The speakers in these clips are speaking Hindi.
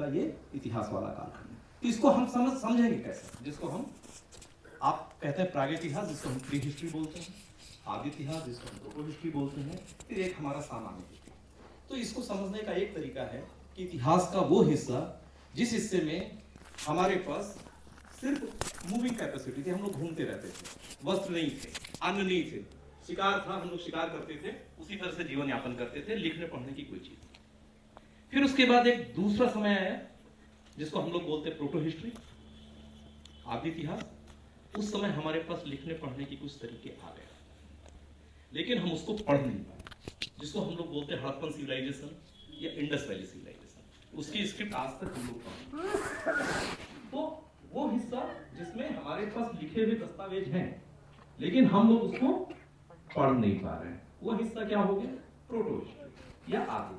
आपका ये इतिहास वाला कालखंड है। तो इसको हम समझेंगे कैसे, जिसको हम आप कहते हैं प्रागैतिहास, जिसको हम प्री हिस्ट्री बोलते हैं, आदि इतिहास जिसको हम प्रोटो हिस्ट्री बोलते हैं, फिर एक हमारा सामान्य हिस्ट्री। तो इसको समझने का एक तरीका है कि इतिहास का वो हिस्सा जिस हिस्से में हमारे पास सिर्फ मूविंग कैपेसिटी थी, हम लोग घूमते रहते थे, वस्त्र नहीं थे, अन्न नहीं थे, शिकार था, हम लोग शिकार करते थे, उसी तरह से जीवन यापन करते थे, लिखने पढ़ने की कोई चीज नहीं। फिर उसके बाद एक दूसरा समय आया जिसको हम लोग बोलते हैं प्रोटो हिस्ट्री, आदि इतिहास। उस समय हमारे पास लिखने पढ़ने की कुछ तरीके आ गए, लेकिन हम उसको पढ़ नहीं पाए, जिसको हम लोग बोलते हैं हड़प्पन सिविलाइजेशन या इंडस वैली सिविलाइजेशन। उसकी स्क्रिप्ट आज तक हम लोग पढ़ते। तो वो हिस्सा जिसमें हमारे पास लिखे हुए दस्तावेज हैं, लेकिन हम लोग उसको पढ़ नहीं पा रहे हैं, वो हिस्सा क्या हो गया, प्रोटो हिस्ट्री या आदि।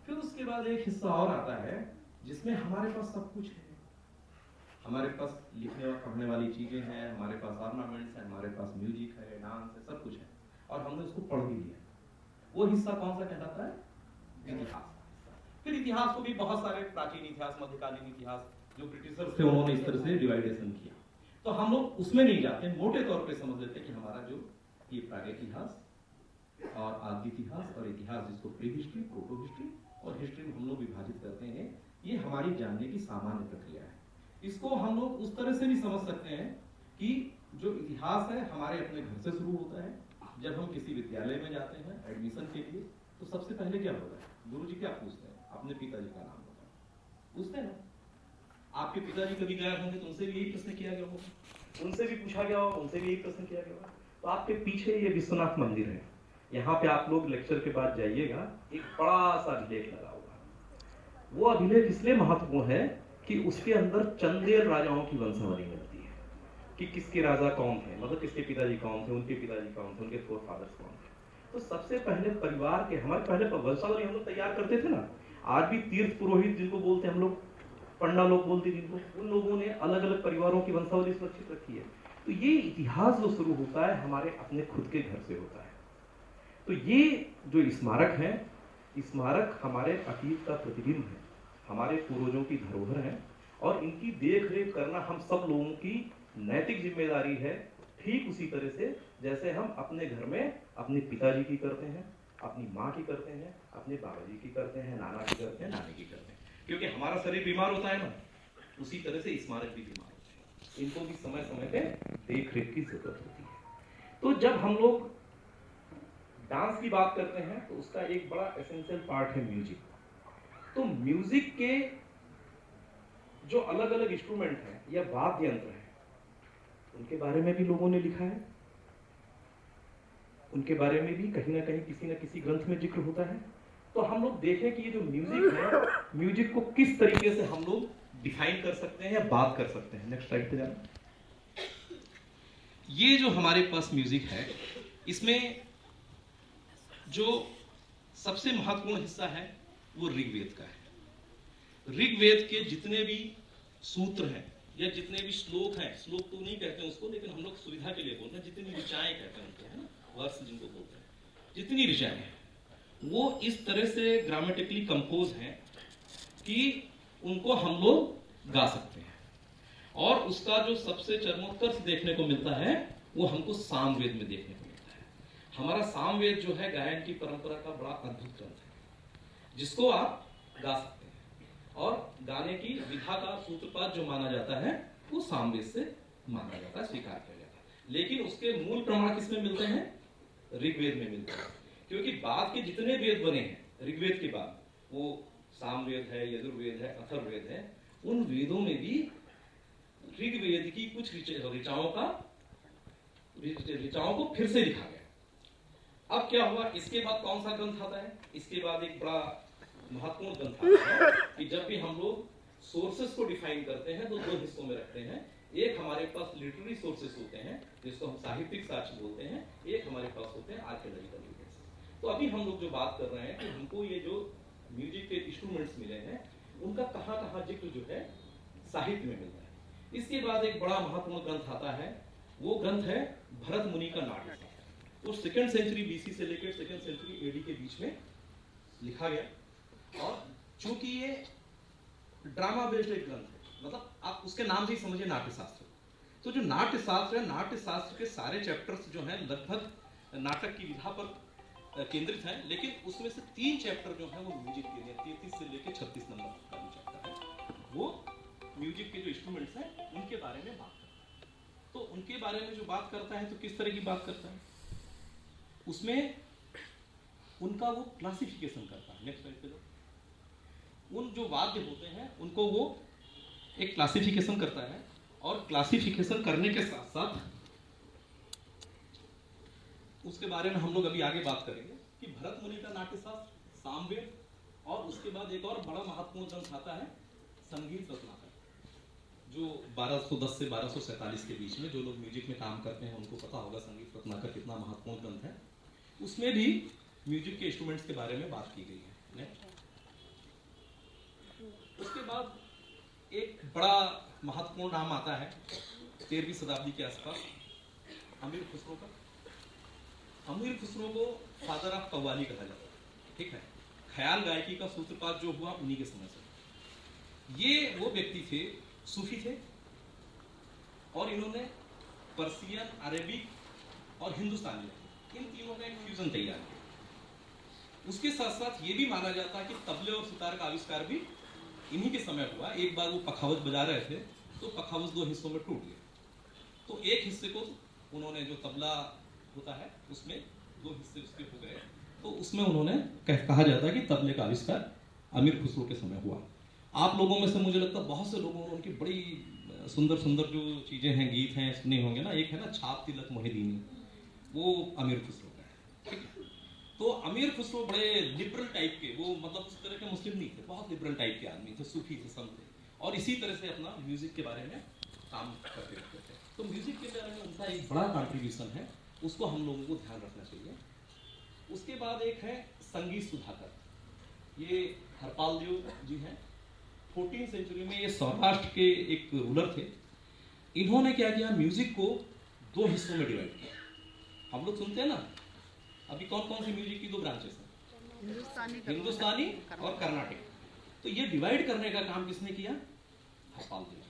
फिर उसके बाद एक हिस्सा और आता है जिसमें हमारे पास सब कुछ है, हमारे पास लिखने और पढ़ने वाली चीजें हैं, हमारे पास ऑर्नामेंट्स हैं, हमारे पास म्यूजिक है, डांस है, सब कुछ है, और हमने उसको पढ़ भी लिया। वो हिस्सा कौन सा कहलाता है, इतिहास। फिर इतिहास को भी बहुत सारे प्राचीन इतिहास, मध्यकालीन इतिहास, जो ब्रिटिशर्स थे उन्होंने इस तरह से डिवाइडेशन किया। तो हम लोग उसमें नहीं जाते, मोटे तौर पे समझ लेते कि हमारा जो ये प्रागैतिहास और आदि इतिहास और इतिहास जिसको प्री हिस्ट्री, प्रोटो हिस्ट्री और हिस्ट्री में हम लोग विभाजित करते हैं, ये हमारी जानने की सामान्य प्रक्रिया है। इसको हम लोग उस तरह से भी समझ सकते हैं कि जो इतिहास है हमारे अपने घर से शुरू होता है। जब हम किसी विद्यालय में जाते हैं एडमिशन के लिए, तो सबसे पहले क्या होता है, गुरुजी क्या पूछते हैं, अपने पिताजी का नाम बताओ, पूछते हैं ना। आपके पिताजी कभी गए होंगे तो उनसे भी यही प्रश्न किया गया होगा, उनसे भी पूछा गया होगा, उनसे भी यही प्रश्न किया गया होगा। तो आपके पीछे ये विश्वनाथ मंदिर है, यहाँ पे आप लोग लेक्चर के बाद जाइएगा, एक बड़ा सा अभिलेख लगा होगा। वो अभिलेख इसलिए महत्वपूर्ण है कि उसके अंदर चंदेल राजाओं की वंशावली मिलती है कि किसके राजा कौन थे, मतलब किसके पिताजी कौन थे, उनके पिताजी कौन थे, उनके फोर फादर्स कौन थे। तो सबसे पहले परिवार के हमारे पहले वंशावली हम लोग तैयार करते थे ना। आज भी तीर्थ पुरोहित जिनको बोलते हैं हम लोग, पंडा लोग बोलते हैं जिनको, उन लोगों ने अलग अलग परिवारों की वंशावली सुरक्षित रखी है। तो ये इतिहास जो शुरू होता है हमारे अपने खुद के घर से होता है। तो ये जो स्मारक है, स्मारक हमारे अतीत का प्रतिबिंब है, हमारे पूर्वजों की धरोहर है, और इनकी देख रेख करना हम सब लोगों की नैतिक जिम्मेदारी है। ठीक उसी तरह से जैसे हम अपने घर में अपने पिताजी की करते हैं, अपनी माँ की करते हैं, अपने बाबाजी की करते हैं, नाना की करते हैं, नानी की करते हैं, क्योंकि हमारा शरीर बीमार होता है ना, उसी तरह से स्मारक भी बीमार होते हैं, इनको भी समय समय पे देख रेख की जरूरत होती है। तो जब हम लोग डांस की बात करते हैं तो उसका एक बड़ा एसेंशियल पार्ट है म्यूजिक। तो म्यूजिक के जो अलग अलग इंस्ट्रूमेंट हैं या वाद्य यंत्र हैं, उनके बारे में भी लोगों ने लिखा है, उनके बारे में भी कहीं ना कहीं किसी न किसी ग्रंथ में जिक्र होता है। तो हम लोग देखें कि ये जो म्यूजिक है, म्यूजिक को किस तरीके से हम लोग डिफाइन कर सकते हैं या बात कर सकते हैं। नेक्स्ट स्लाइड पे जाना। ये जो हमारे पास म्यूजिक है, इसमें जो सबसे महत्वपूर्ण हिस्सा है वो ऋग्वेद का है। ऋग्वेद के जितने भी सूत्र हैं या जितने भी श्लोक हैं, श्लोक तो नहीं कहते हैं उसको, लेकिन हम लोग सुविधा के लिए बोलते हैं, जितनी ऋचाएं कहते हैं उनको, है ना, वर्ष जिनको बोलते हैं, जितनी ऋचाएं हैं वो इस तरह से ग्रामेटिकली कंपोज हैं कि उनको हम लोग गा सकते हैं। और उसका जो सबसे चरमोत्कर्ष देखने को मिलता है वो हमको सामवेद में देखने को मिलता है। हमारा सामवेद जो है गायन की परंपरा का बड़ा अद्भुत ग्रंथ है, जिसको आप गा सकते हैं, और गाने की विधा का सूत्रपात जो माना जाता है वो सामवेद से माना जाता है, स्वीकार किया जाता है। लेकिन उसके मूल प्रमाण किसमें मिलते हैं, ऋग्वेद में मिलते हैं, क्योंकि बाद के जितने वेद बने हैं ऋग्वेद के बाद, वो सामवेद है, यजुर्वेद है, अथर्ववेद है, उन वेदों में भी ऋग्वेद की कुछ ऋचाओं को फिर से लिखा गया। अब क्या हुआ, इसके बाद कौन सा ग्रंथ आता है, इसके बाद एक बड़ा महत्वपूर्ण ग्रंथ आता है कि जब भी हम लोग सोर्सेस को डिफाइन करते हैं तो दो हिस्सों में रखते हैं। एक हमारे पास लिटरेरी सोर्सेस होते हैं जिसको हम साहित्यिक साक्ष्य बोलते हैं, एक हमारे पास होते हैं आर्कियोलॉजिकल एविडेंस। तो अभी हम लोग जो बात कर रहे हैं कि हमको ये जो म्यूजिक के इंस्ट्रूमेंट्स मिले हैं उनका कहाँ कहाँ जिक्र जो है साहित्य में मिलता है। इसके बाद एक बड़ा महत्वपूर्ण ग्रंथ आता है, वो ग्रंथ है भरत मुनि का नाट्य। वो 2nd सेंचुरी बीसी से लेकर 2nd सेंचुरी एडी के बीच में लिखा गया, और चूंकि ये ड्रामा बेस्ड एक ग्रंथ है, मतलब आप उसके नाम से ही समझिए नाट्यशास्त्र। तो जो नाट्यशास्त्र है, नाट्यशास्त्र के सारे चैप्टर्स जो हैं लगभग नाटक की विधा पर केंद्रित हैं, लेकिन उसमें से 3 चैप्टर जो हैं वो म्यूजिक के लिए, 33 से लेकर 36 नंबर का जो चैप्टर है वो म्यूजिक के जो इंस्ट्रूमेंट्स हैं उनके बारे में बात करता है। तो उनके बारे में जो बात करता है तो किस तरह की बात करता है, उसमें उनका वो क्लासिफिकेशन करता है। नेक्स्ट स्लाइड पे जाओ। उन जो वाद्य होते हैं उनको वो एक क्लासिफिकेशन करता है, और क्लासिफिकेशन करने के साथ साथ उसके बारे में हम लोग अभी आगे बात करेंगे कि भरत मुनि का नाट्यशास्त्र, सामवेद, और उसके बाद एक और बड़ा महत्वपूर्ण ग्रंथ आता है संगीत रत्नाकर, जो 1210 से 1247 के बीच में, जो लोग म्यूजिक में काम करते हैं उनको पता होगा संगीत रत्नाकर कितना महत्वपूर्ण ग्रंथ है। उसमें भी म्यूजिक के इंस्ट्रूमेंट्स के बारे में बात की गई है। नेक्स्ट। उसके बाद एक बड़ा महत्वपूर्ण नाम आता है 13वीं शताब्दी के आसपास, अमीर खुसरो का। अमीर खुसरो को फादर ऑफ कव्वाली कहा जाता है, ठीक है। ख्याल गायकी का सूत्रपात जो हुआ उन्हीं के समय से। ये वो व्यक्ति थे, सूफी थे, और इन्होंने पर्शियन, अरेबिक और हिंदुस्तानी, इन तीनों का एक फ्यूजन तैयार किया। उसके साथ साथ ये भी माना जाता है कि तबले और सितार का आविष्कार भी इन्हीं के समय हुआ। एक बार वो पखावज बजा रहे थे तो पखावज 2 हिस्सों में टूट गया, तो एक हिस्से को उन्होंने, जो तबला होता है उसमें 2 हिस्से उसके हो गए, तो उसमें उन्होंने कहा जाता है कि तबले का आविष्कार अमीर खुसरो के समय हुआ। आप लोगों में से मुझे लगता है बहुत से लोगों ने उनकी बड़ी सुंदर सुंदर जो चीजें हैं, गीत हैं, सुने होंगे ना। एक है ना छाप तिलक मोहिदीनी, वो अमीर खुसरो का है, ठीक है। तो अमीर खुसरो बड़े लिबरल टाइप के, वो मतलब उस तरह के मुस्लिम नहीं थे, बहुत लिबरल टाइप के आदमी थे, सूफी थे, संत थे, और इसी तरह से अपना म्यूजिक के बारे में काम करते रहते थे। तो म्यूजिक के बारे में उनका एक बड़ा कॉन्ट्रीब्यूशन है, उसको हम लोगों को ध्यान रखना चाहिए। उसके बाद एक है संगीत सुधाकर, ये हरपाल देव जी हैं। 14वीं सेंचुरी में ये सौराष्ट्र के एक रूलर थे। इन्होंने क्या किया, म्यूजिक को 2 हिस्सों में डिवाइड किया। हम लोग सुनते हैं ना अभी कौन कौन सी म्यूजिक की 2 ब्रांचेस हैं, हिंदुस्तानी और कर्नाटिक। तो ये डिवाइड करने का काम किसने किया, हरपाल देव।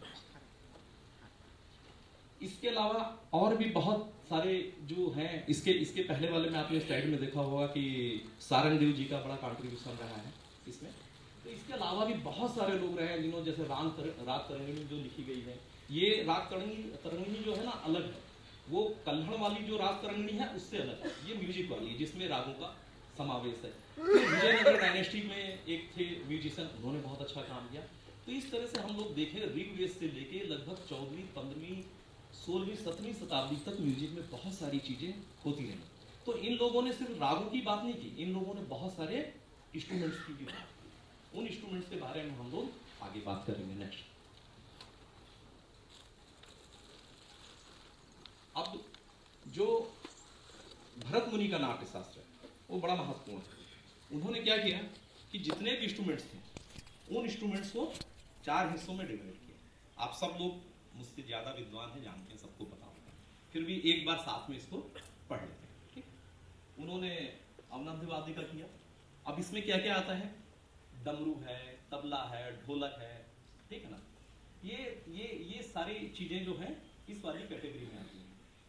इसके अलावा और भी बहुत सारे जो हैं, इसके पहले वाले में आपने स्लाइड में देखा होगा कि सारंग देव जी का बड़ा कंट्रीब्यूशन रहा है इसमें। तो इसके अलावा भी बहुत सारे लोग रहे हैं जिन्होंने, जैसे राग तरंगिणी जो लिखी गई है, ये राग तरंगिणी जो है ना अलग है, वो कल्हड़ वाली जो राग तरंगिणी है उससे अलग है, ये म्यूजिक वाली है जिसमें रागों का समावेश है। विजयनगर डायनेस्टी में एक थे म्यूजिशियन, उन्होंने बहुत अच्छा काम किया। तो इस तरह से हम लोग देखें ऋग्वेद से लेके लगभग 14वीं, 15वीं, 16वीं, 17वीं शताब्दी तक म्यूजिक में बहुत सारी चीजें होती रही। तो इन लोगों ने सिर्फ रागों की बात नहीं की, इन लोगों ने बहुत सारे इंस्ट्रूमेंट्स की भी बात की। उन इंस्ट्रूमेंट्स के बारे में हम लोग आगे बात करेंगे। नेक्स्ट। अब जो भरत मुनि का नाट्यशास्त्र है वो बड़ा महत्वपूर्ण है। उन्होंने क्या किया कि जितने भी इंस्ट्रूमेंट्स थे उन इंस्ट्रूमेंट्स को 4 हिस्सों में डिवाइड किया। आप सब लोग मुझसे ज्यादा विद्वान हैं, जानते हैं, सबको पता होगा, फिर भी एक बार साथ में इसको पढ़ लेते हैं, ठीक। उन्होंने अवनद्यवादी का किया। अब इसमें क्या क्या आता है, डमरू है, तबला है, ढोलक है, ठीक है ना। ये सारी चीजें जो हैं इस वाली कैटेगरी में आती हैं।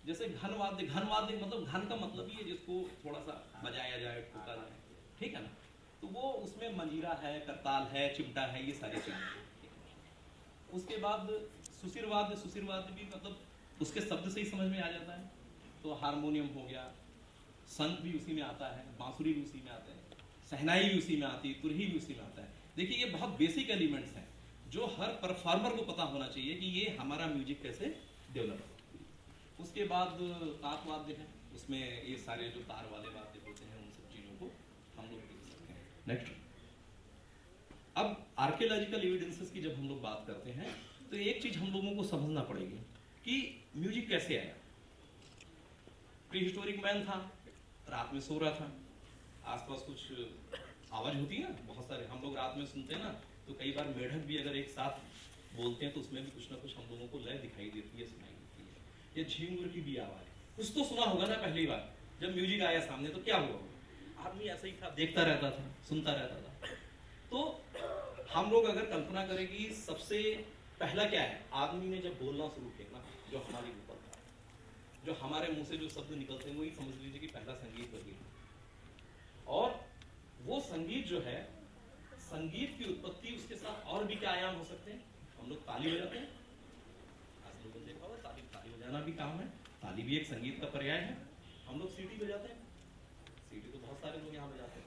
जैसे घनवाद्य मतलब घन का मतलब ही है जिसको थोड़ा सा बजाया जाए, ठोका जाए, ठीक है ना। तो वो उसमें मंजीरा है, करताल है, चिमटा है, ये सारी चीजें। उसके बाद सुशिरवाद्य भी मतलब उसके शब्द से ही समझ में आ जाता है। तो हारमोनियम हो गया, संत भी उसी में आता है, बांसुरी भी उसी में आता है, सहनाई भी उसी में आती है, तुरही भी उसी में आता है। देखिए ये बहुत बेसिक एलिमेंट्स हैं जो हर परफॉर्मर को पता होना चाहिए कि ये हमारा म्यूजिक कैसे डेवलप हो। उसके बाद तातवाद्य है, उसमें ये सारे जो तार वाले वाद्य होते हैं उन सब चीजों को हम लोग देख सकते हैं। नेक्स्ट। अब आर्कियोलॉजिकल एविडेंसेस की जब हम लोग बात करते हैं तो एक चीज हम लोगों को समझना पड़ेगी कि म्यूजिक कैसे आया। प्री हिस्टोरिक मैन था, रात में सो रहा था, आसपास कुछ आवाज होती है, बहुत सारे हम लोग रात में सुनते हैं ना, तो कई बार मेढक भी अगर एक साथ बोलते हैं तो उसमें भी कुछ ना कुछ हम लोगों को लय दिखाई देती है, सुनाई देती है। ये झिंगुर की भी आवाज, कुछ तो सुना होगा ना पहली बार जब म्यूजिक आया सामने, तो क्या हुआ, आदमी ऐसे ही था, देखता रहता था, सुनता रहता था। तो हम लोग अगर कल्पना करें कि सबसे पहला क्या है, आदमी ने जब बोलना शुरू किया ना, जो हमारी ऊपर था, जो हमारे मुंह से जो शब्द निकलते हैं वही समझ लीजिए कि पहला संगीत वही है। और वो संगीत जो है, संगीत की उत्पत्ति, उसके साथ और भी क्या आयाम हो सकते हैं। हम लोग ताली बजाते हैं, आज लोगों ने देखा होगा ताली बजाना भी काम है, ताली भी एक संगीत का पर्याय है। हम लोग सीटी बजाते हैं, सीटी तो बहुत सारे लोग यहाँ बजाते हैं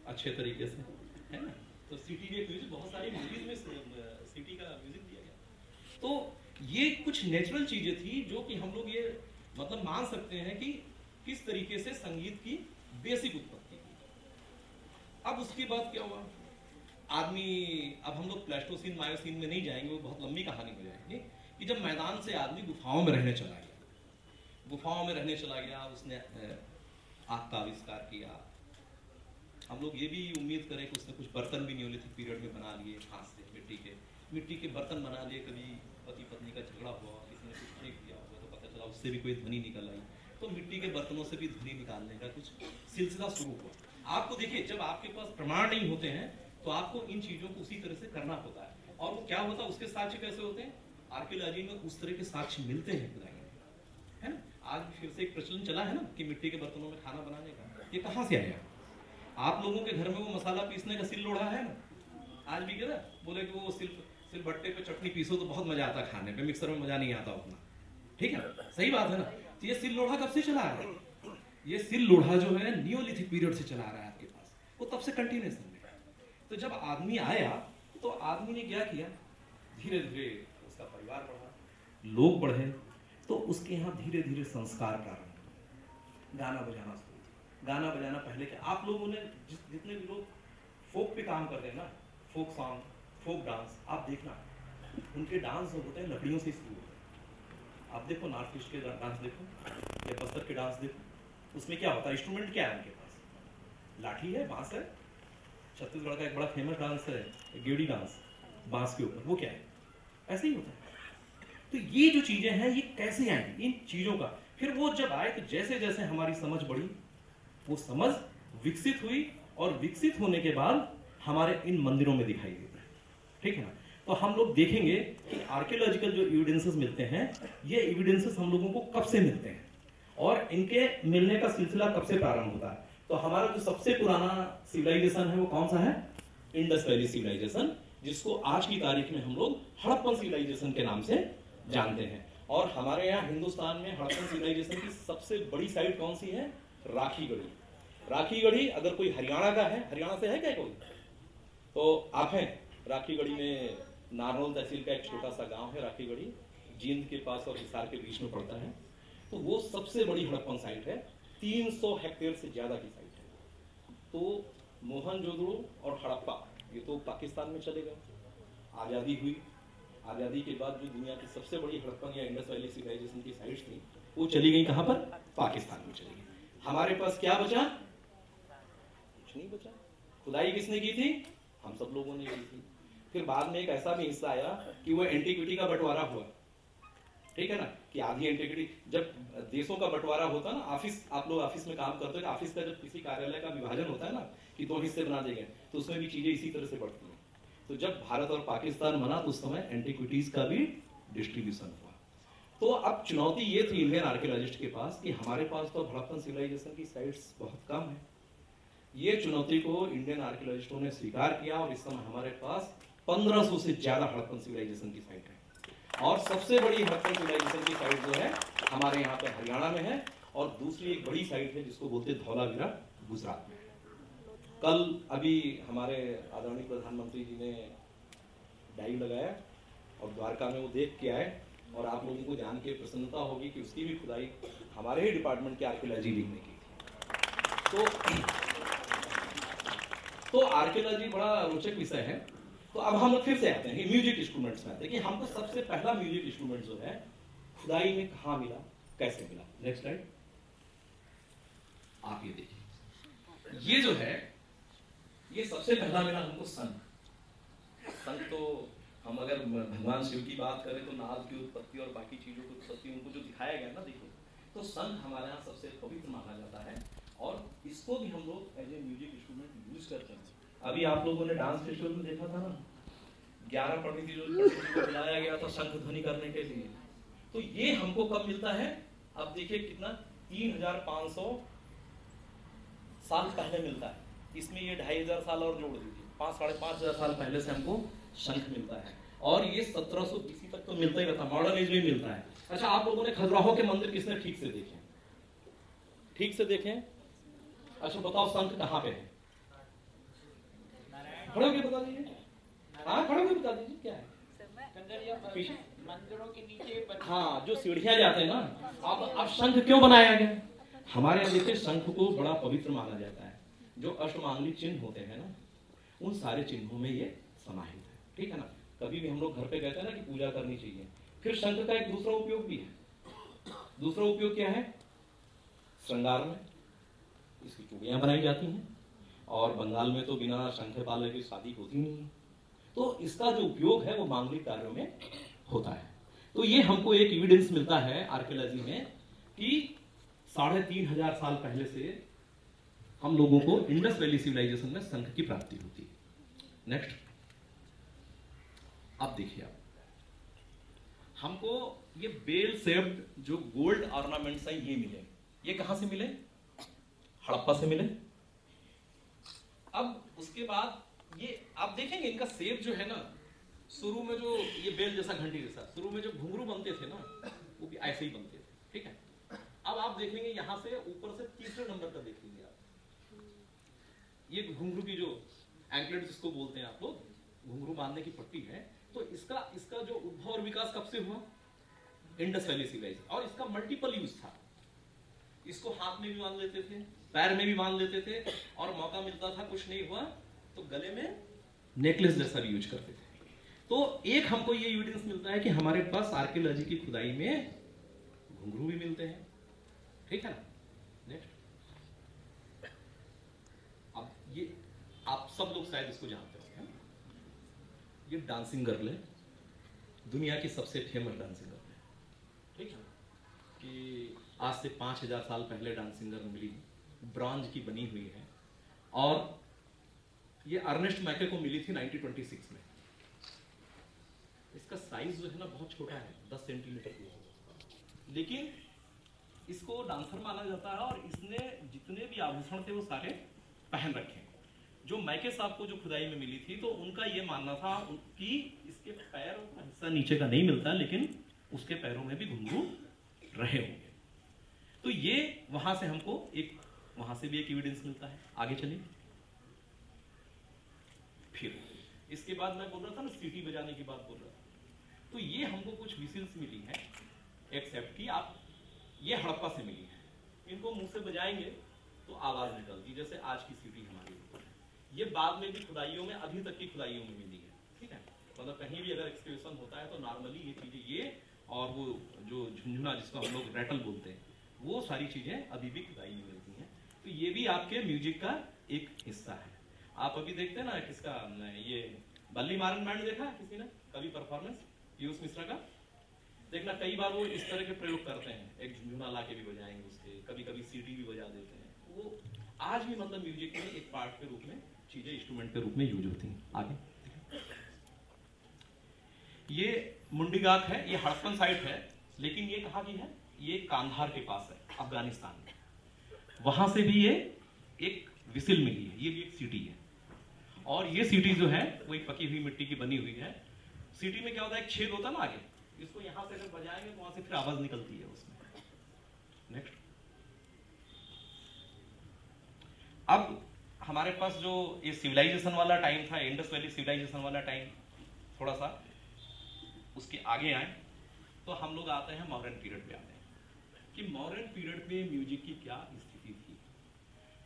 अच्छे तरीके से, है ना। तो सीटी भी एक म्यूजिक, बहुत सारी मूवीज में सीटी का म्यूजिक दिया गया। तो ये कुछ नेचुरल चीजें थी जो कि हम लोग ये मतलब मान सकते हैं कि किस तरीके से संगीत की बेसिक उत्पत्ति की। अब उसके बाद क्या हुआ, आदमी, अब हम लोग प्लेस्टोसीन मायोसीन में नहीं जाएंगे, वो बहुत लंबी कहानी हो जाएगी, कि जब मैदान से आदमी गुफाओं में रहने चला गया, गुफाओं में रहने चला गया, उसने आग का आविष्कार किया। हम लोग ये भी उम्मीद करें कि उसने कुछ बर्तन भी न्यूलिथिक पीरियड में बना लिए, हाथ से मिट्टी के बर्तन बना लिए। कभी पति पत्नी का झगड़ा हुआ, किसी ने कुछ फेंक दिया होगा तो पता चला उससे भी कोई ध्वनि निकल आई, तो मिट्टी के बर्तनों से भी ध्वनि निकालने का कुछ सिलसिला शुरू हुआ। आपको देखिए, जब आपके पास प्रमाण नहीं होते हैं तो आपको इन चीजों को उसी तरह से करना होता है। और वो क्या होता है, उसके साक्ष्य कैसे होते हैं, आर्कियोलॉजी में उस तरह के साक्ष्य मिलते हैं खुदाई में, है ना। आज फिर से एक प्रचलन चला है ना कि मिट्टी के बर्तनों में खाना बनाने का, ये कहाँ से आया। आप लोगों के घर में वो मसाला पीसने का सिल लोढ़ा है ना, आज भी क्या बोले कि वो सिल भट्टे पे चटनी पीसो तो बहुत मजा आता खाने पे, मिक्सर में मजा नहीं आता उतना, ठीक है, सही बात है ना। तो ये सिल लोढ़ा कब से चला आ रहा है, ये सिल लोढ़ा जो है नियोलिथिक पीरियड से चला आ रहा है आपके पास, वो तब से कंटिन्यूएशन में। तो जब आदमी आया तो आदमी ने क्या किया, धीरे धीरे उसका परिवार बढ़ा, लोग बढ़े, तो उसके यहाँ धीरे धीरे संस्कार प्रारंभ हुए, गाना बजाना शुरू। गाना बजाना पहले क्या, आप लोगों ने जितने भी लोग फोक पे काम करते हैं ना, फोक सॉन्ग, फोक डांस, आप देखना उनके डांस जो होते हैं लकड़ियों से शुरू होते हैं। आप देखो नॉर्थ ईस्ट के डांस देखो या बस्तर के डांस देखो, उसमें क्या होता है, इंस्ट्रूमेंट क्या है उनके पास, लाठी है, बांस है। छत्तीसगढ़ का एक बड़ा फेमस डांस है गेड़ी डांस, बांस के ऊपर, वो क्या है, ऐसे ही होता है। तो ये जो चीजें हैं ये कैसे आई, इन चीजों का फिर वो जब आए तो जैसे जैसे हमारी समझ बढ़ी, वो समझ विकसित हुई, और विकसित होने के बाद हमारे इन मंदिरों में दिखाई देता है, ठीक है ना। तो हम लोग देखेंगे कि आर्कियोलॉजिकल जो एविडेंसेस मिलते हैं, ये एविडेंसेस हम लोगों को कब से मिलते हैं और इनके मिलने का सिलसिला कब से प्रारंभ होता है। तो हमारा जो सबसे पुराना सिविलाइजेशन है वो कौन सा है, इंडस वैली सिविलाइजेशन, जिसको आज की तारीख में हम लोग हड़प्पन सिविलाइजेशन के नाम से जानते हैं। और हमारे यहाँ हिंदुस्तान में हड़प्पन सिविलाइजेशन की सबसे बड़ी साइट कौन सी है, राखीगढ़ी। राखीगढ़ी अगर कोई हरियाणा का है, हरियाणा से है क्या कोई, तो आप हैं, राखीगढ़ी में नारनौल तहसील का एक छोटा सा गांव है राखीगढ़ी, जींद के पास और हिसार के बीच में पड़ता है। तो वो सबसे बड़ी हड़प्पन साइट है, 300 हेक्टेयर से ज्यादा की साइट है। तो मोहनजोदड़ो और हड़प्पा ये तो पाकिस्तान में चले गए, आजादी हुई, आजादी के बाद जो दुनिया की सबसे बड़ी हड़प्पन या इंडस वैली सिविलाइजेशन की साइट्स थी वो चली गई कहां पर, पाकिस्तान में चली गई। हमारे पास क्या बचा, कुछ नहीं बचा। खुदाई किसने की थी, हम सब लोगों ने की थी। फिर बाद में एक ऐसा भी हिस्सा आया कि वो एंटीक्विटी का बंटवारा हुआ, ठीक है ना, कि आधी एंटीक्विटी, जब देशों का बंटवारा होता है ना, ऑफिस, आप लोग ऑफिस में काम करते हो, ऑफिस का जब किसी कार्यालय का विभाजन होता है ना कि 2 हिस्से बना दिए गए, तो उसमें भी चीजें इसी तरह से बढ़ती हैं। तो जब भारत और पाकिस्तान बना तो उस समय एंटीक्विटीज का भी डिस्ट्रीब्यूशन हुआ। तो अब चुनौती ये थी इंडियन आर्कियोलॉजिस्ट के पास कि हमारे पास तो हड़प्पन सिविलाइजेशन की साइट्स बहुत कम है। ये चुनौती को इंडियन आर्कियोलॉजिस्टों ने स्वीकार किया और इस समय हमारे पास 1500 से ज्यादा हड़प्पन सिविलाइजेशन की साइट है। और सबसे बड़ी हड़प्पन सिविलाइजेशन की साइट जो है हमारे यहाँ पे हरियाणा में है, और दूसरी एक बड़ी साइट है जिसको बोलते हैं धौलावीरा, गुजरात में। कल अभी हमारे आदरणीय प्रधानमंत्री जी ने डाइव लगाया और द्वारका में वो देख के आए, और आप लोगों को जान के प्रसन्नता होगी कि उसकी भी खुदाई हमारे ही डिपार्टमेंट के आर्कियोलॉजी विंग ने की थी। तो आर्कियोलॉजी बड़ा रोचक विषय है। तो अब हम लोग फिर से आते हैं म्यूजिक इंस्ट्रूमेंट्स में। देखिए हमको सबसे पहला म्यूजिक इंस्ट्रूमेंट जो है खुदाई में कहाँ मिला, कैसे मिला। नेक्स्ट स्लाइड आप ये देखिए, ये जो है ये सबसे पहला मिला हमको शंख। शंख तो हम अगर भगवान शिव की बात करें तो नाद की उत्पत्ति और बाकी चीजों की उत्पत्ति उनको जो दिखाया गया ना, देखिए तो शंख हमारे यहाँ सबसे पवित्र माना जाता है, और इसको भी हम लोग as a music instrument use करते हैं। अभी आप लोगों ने डांस फेस्टिवल में देखा था ना, 11 पंडित जी को बुलाया गया था शंख ध्वनि करने के लिए। तो ये हमको कब मिलता है? अब देखिए कितना 3500 साल पहले मिलता है। इसमें ये 2500 साल और जोड़ दीजिए, 5-5.5 साल पहले से हमको शंख मिलता है। और ये 1720 तक तो मिलता ही रहता, मॉडर्न एज में मिलता है। अच्छा, आप लोगों ने खजुराहो के मंदिर किसने ठीक से देखे? ठीक से देखें। अच्छा बताओ, शंख कहाँ पे है? खड़े होके बता दीजिए। हाँ, खड़े होके बता दीजिए क्या है? मंदिरों के नीचे। हाँ, जो सीढ़ियां जाते हैं ना। अब शंख क्यों बनाया गया? हमारे यहाँ देखिए शंख को बड़ा पवित्र माना जाता है। जो अष्टमांगलिक चिन्ह होते हैं ना, उन सारे चिन्हों में ये समाहित है, ठीक है ना। कभी भी हम लोग घर पे कहते हैं ना कि पूजा करनी चाहिए। फिर शंख का एक दूसरा उपयोग भी है। दूसरा उपयोग क्या है? श्रृंगार में इसकी चूड़ियां बनाई जाती हैं, और बंगाल में तो बिना शंख पाले की शादी होती नहीं है। तो इसका जो उपयोग है वो मांगलिक कार्यों में होता है। तो ये हमको एक एविडेंस मिलता है आर्कियोलॉजी में कि 3500 साल पहले से हम लोगों को इंडस वैली सिविलाइजेशन में शंख की प्राप्ति होती है। नेक्स्ट, अब देखिए, आप हमको ये बेल शेप्ड जो गोल्ड ऑर्नामेंट्स हैं ये मिले। ये कहां से मिले? हड़प्पा से मिले। अब उसके बाद ये आप देखेंगे इनका शेप जो है ना, शुरू में जो ये बेल जैसा घंटी जैसा, शुरू में जो घुंघरू बनते थे ना, वो भी ऐसे ही बनते थे, ठीक है। अब आप देखेंगे यहां से ऊपर से तीसरे नंबर का देखेंगे आप, ये घुंघरू की जो एंकलेट जिसको बोलते हैं आप लोग, घुंघरू बांधने की पट्टी है। तो इसका जो उद्भव और विकास कब से हुआ? Indus valley civilisation. और इसका मल्टीपल यूज था। इसको हाथ में भी बांध लेते थे, पैर में भी बांध लेते थे, और मौका मिलता था कुछ नहीं हुआ तो गले में नेकलेस जैसा भी यूज करते थे। तो एक हमको ये एविडेंस मिलता है कि हमारे पास आर्कियोलॉजी की खुदाई में घुंघरू भी मिलते हैं, ठीक है ना। नेक्स्ट, अब ये आप सब लोग शायद इसको जानते हो, ये डांसिंग गर्ल है, दुनिया की सबसे फेमस डांसिंग गर्ल है, ठीक है। कि आज से 5000 साल पहले डांसिंग गर्ल मिली, ब्रॉन्ज की बनी हुई है, और ये अर्नेस्ट मैके को मिली थी 1926 में। इसका साइज जो है ना बहुत छोटा है, 10 सेंटीमीटर की है, लेकिन इसको डांसर माना जाता है। और इसने जितने भी आभूषण थे वो सारे पहन रखे। जो मैके साहब को जो खुदाई में मिली थी, तो उनका ये मानना था कि इसके पैरों का हिस्सा नीचे का नहीं मिलता, लेकिन उसके पैरों में भी घुंघरू रहे होंगे। तो ये वहां से हमको वहां से भी एक एविडेंस मिलता है। आगे चलिए। फिर इसके बाद मैं बोल रहा था ना, सीटी बजाने की बात बोल रहा था, तो ये हमको कुछ विसिल्स मिली है, एक्सेप्ट कि आप ये हड़प्पा से मिली है। इनको मुंह से बजाएंगे तो आवाज निकलती, जैसे आज की सीटी हमारी। ये बाद में भी खुदाइयों में, अभी तक की खुदाइयों में मिली है, ठीक है। मतलब कहीं भी अगर एक्सक्यूशन होता है तो नॉर्मली ये चीजें, ये और वो जो झुंझुना जिसको हम लोग रैटल बोलते हैं, वो सारी चीजें अभी भी खुदाई में मिलती हैं। तो ये भी आपके म्यूजिक का एक हिस्सा है। आप अभी देखते हैं ना, किसका ये बल्ली मारन बैंड देखा किसी ने कभी परफॉर्मेंस पीयूष मिश्रा का? देखना कई बार वो इस तरह के प्रयोग करते हैं, एक झुंझुना ला के भी बजाएंगे उसके, कभी कभी सीटी भी बजा देते हैं। वो आज भी मतलब म्यूजिक में एक पार्ट के रूप में चीजें इंस्ट्रूमेंट के रूप में यूज होती हैं। आगे ये मुंडीगाक है, ये हड़प्पन साइट है, लेकिन ये कहाँ की है? ये कांधार के पास है, अफगानिस्तान में। वहां से भी ये एक विसिल मिली है, ये भी एक सीटी है। और ये सीटी जो है वो एक पकी हुई मिट्टी की बनी हुई है। सीटी में क्या होता है, एक छेद होता है ना आगे, इसको यहां से अगर बजाएंगे तो वहां से फिर आवाज निकलती है उसमें। नेक्स्ट, अब हमारे पास जो ये सिविलाइजेशन वाला टाइम था, इंडस वैली सिविलाइजेशन वाला टाइम, थोड़ा सा उसके आगे आए तो हम लोग आते हैं मॉडर्न पीरियड पे आते हैं कि मॉडर्न पीरियड में म्यूजिक की क्या स्थिति थी।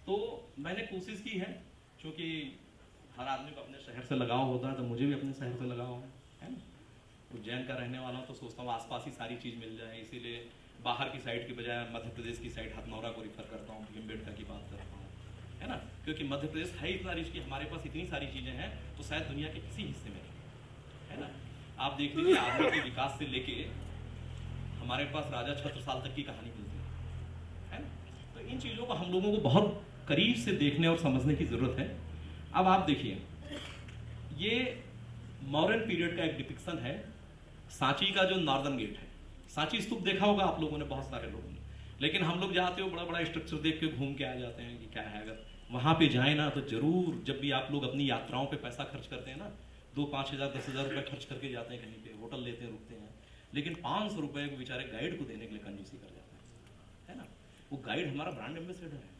तो मैंने कोशिश की है, क्योंकि हर आदमी को अपने शहर से लगाव होता है, तो मुझे भी अपने शहर से लगाव है ना। उज्जैन का रहने वाला तो सोचता हूँ आसपास ही सारी चीज़ मिल जाए, इसीलिए बाहर की साइड की बजाय मध्य प्रदेश की साइड हथनौरा को रिफर करता हूँ, भीमबेटका की बात करता हूँ, है ना। क्योंकि मध्य प्रदेश है इतना रिच कि हमारे पास इतनी सारी चीज़ें हैं तो शायद दुनिया के किसी हिस्से में नहीं, है ना। आप देख लीजिए, आदमी के विकास से लेके हमारे पास राजा छत्रसाल तक की कहानी मिलती है ना। तो इन चीज़ों को हम लोगों को बहुत करीब से देखने और समझने की ज़रूरत है। अब आप देखिए, ये मॉडर्न पीरियड का एक डिपिक्शन है सांची का जो नॉर्दर्न गेट है। सांची स्तूप देखा होगा आप लोगों ने, बहुत सारे लोगों ने, लेकिन हम लोग जाते हो बड़ा बड़ा स्ट्रक्चर देख के घूम के आ जाते हैं कि क्या है। अगर वहां पे जाए ना तो जरूर, जब भी आप लोग अपनी यात्राओं पे पैसा खर्च करते हैं ना, 2-5 हज़ार 10 हज़ार रुपए खर्च करके जाते हैं, कहीं पे होटल लेते हैं, रुकते हैं, लेकिन 500 रुपए बेचारे गाइड को देने के लिए कंजूसी कर जाते हैं, है ना। वो गाइड हमारा ब्रांड एम्बेसडर है,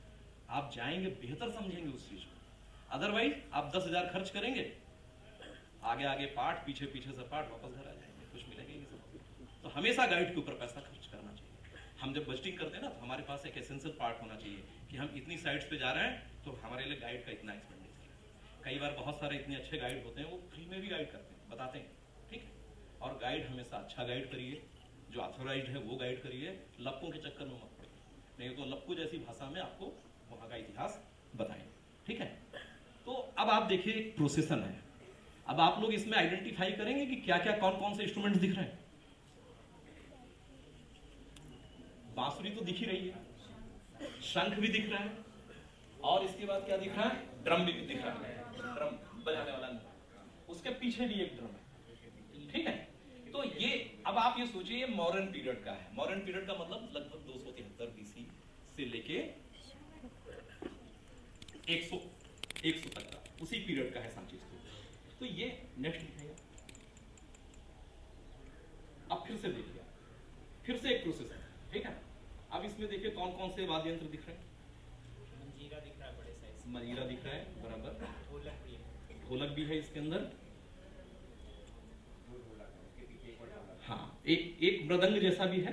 आप जाएंगे बेहतर समझेंगे उस चीज को। अदरवाइज आप 10 हज़ार खर्च करेंगे, आगे आगे पाठ, पीछे पीछे से पाठ, वापस घर आ जाएंगे, कुछ मिलेगा ही नहीं। तो हमेशा गाइड के ऊपर पैसा खर्च करना चाहिए। हम जब बजटिंग करते हैं ना, तो हमारे पास एक एसेंशियल पार्ट होना चाहिए कि हम इतनी साइट्स पे जा रहे हैं तो हमारे लिए गाइड का इतना एक्सपेंडिचर है। कई बार बहुत सारे इतने अच्छे गाइड होते हैं, वो फ्री में भी गाइड करते हैं, बताते हैं, ठीक है। और गाइड हमेशा अच्छा गाइड करिए, जो ऑथोराइज्ड है वो गाइड करिए, लप्पों के चक्कर में मत पड़िए, नहीं तो लप्पू जैसी भाषा में आपको वहां का इतिहास बताएंगे, ठीक है। तो अब आप देखिए, एक प्रोसेसन है। अब आप लोग इसमें आइडेंटिफाई करेंगे कि क्या क्या कौन कौन से इंस्ट्रूमेंट्स दिख रहे हैं। बांसुरी तो दिख ही रही है, शंख भी दिख रहा है, और इसके बाद क्या दिख रहा है, ड्रम भी दिख रहा है, ड्रम बजाने वाला। उसके पीछे भी एक ड्रम है, ठीक है। तो ये, अब आप ये सोचिए, ये मॉडर्न पीरियड का है। मॉडर्न पीरियड का मतलब लगभग 273 बीसी से लेके 100 तक का, उसी पीरियड का है सांची स्तूप। तो ये नेक्स्ट दिखाएगा। अब फिर से देखिए, फिर से एक प्रोसेस है, ठीक है। अब इसमें देखिए कौन कौन से वाद्य यंत्र दिख रहे हैं। मंजीरा दिख रहा है, बड़े साइज मंजीरा दिख रहा है, बराबर। ढोलक भी है, ढोलक भी है इसके अंदर, हाँ, एक मृदंग जैसा भी है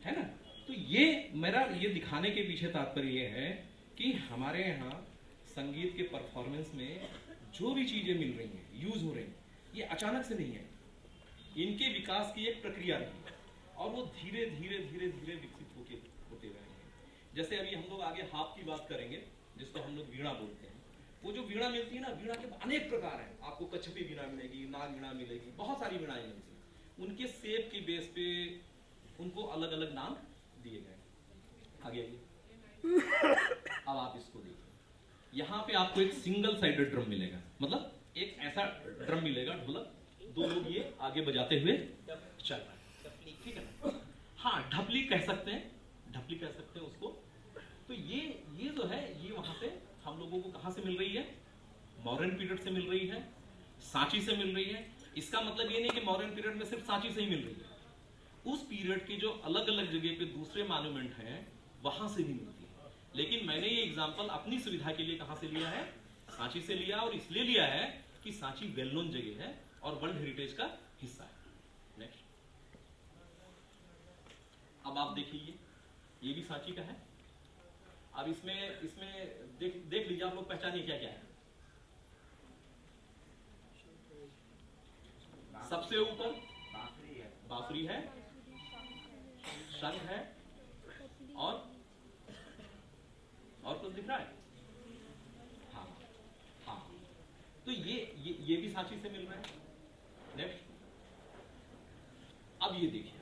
ना। तो ये मेरा ये दिखाने के पीछे तात्पर्य ये है कि हमारे यहाँ संगीत के परफॉर्मेंस में जो भी चीजें मिल रही हैं, यूज हो रही हैं, ये अचानक से नहीं है, इनके विकास की एक प्रक्रिया रही है, और वो धीरे धीरे धीरे धीरे विकसित होते रहेंगे। जैसे अभी हम लोग आगे हाथ की बात करेंगे, जिसको हम लोग वीणा बोलते हैं। वो जो वीणा मिलती है ना, वीणा के अनेक प्रकार हैं, आपको कच्छपी वीणा मिलेगी, नाग वीणा मिलेगी, बहुत सारी वीणाएं मिलती हैं। उनके शेप के बेस पे उनको अलग अलग नाम दिए गए। आगे अब आप इसको देखिए, यहाँ पे आपको एक सिंगल साइडेड ड्रम मिलेगा, मतलब एक ऐसा ड्रम मिलेगा, ढोलक, दो लोग ये आगे बजाते हुए चल रहा है, ठीक है ना। हाँ, ढपली कह सकते हैं, ढपली कह सकते हैं उसको। तो ये जो है, ये वहां से हम लोगों को कहां से मिल रही है, मॉडर्न पीरियड से मिल रही है, सांची से मिल रही है। इसका मतलब ये नहीं कि मॉडर्न पीरियड में सिर्फ सांची से ही मिल रही है, उस पीरियड के जो अलग अलग जगह पे दूसरे मॉन्यूमेंट हैं वहां से भी मिलती है। लेकिन मैंने ये एग्जांपल अपनी सुविधा के लिए कहां से लिया है, सांची से लिया, और इसलिए लिया है कि सांची वेल नोन जगह है और वर्ल्ड हेरिटेज का हिस्सा है। नेक्स्ट, अब आप देखिए, ये भी सांची का है। अब इसमें देख लीजिए आप लोग, पहचानिए क्या क्या है। सबसे ऊपर बांसुरी है, शंख है, और कुछ दिख रहा है। हाँ हाँ, तो ये भी सांची से मिल रहा है। नेक्स्ट, अब ये देखिए,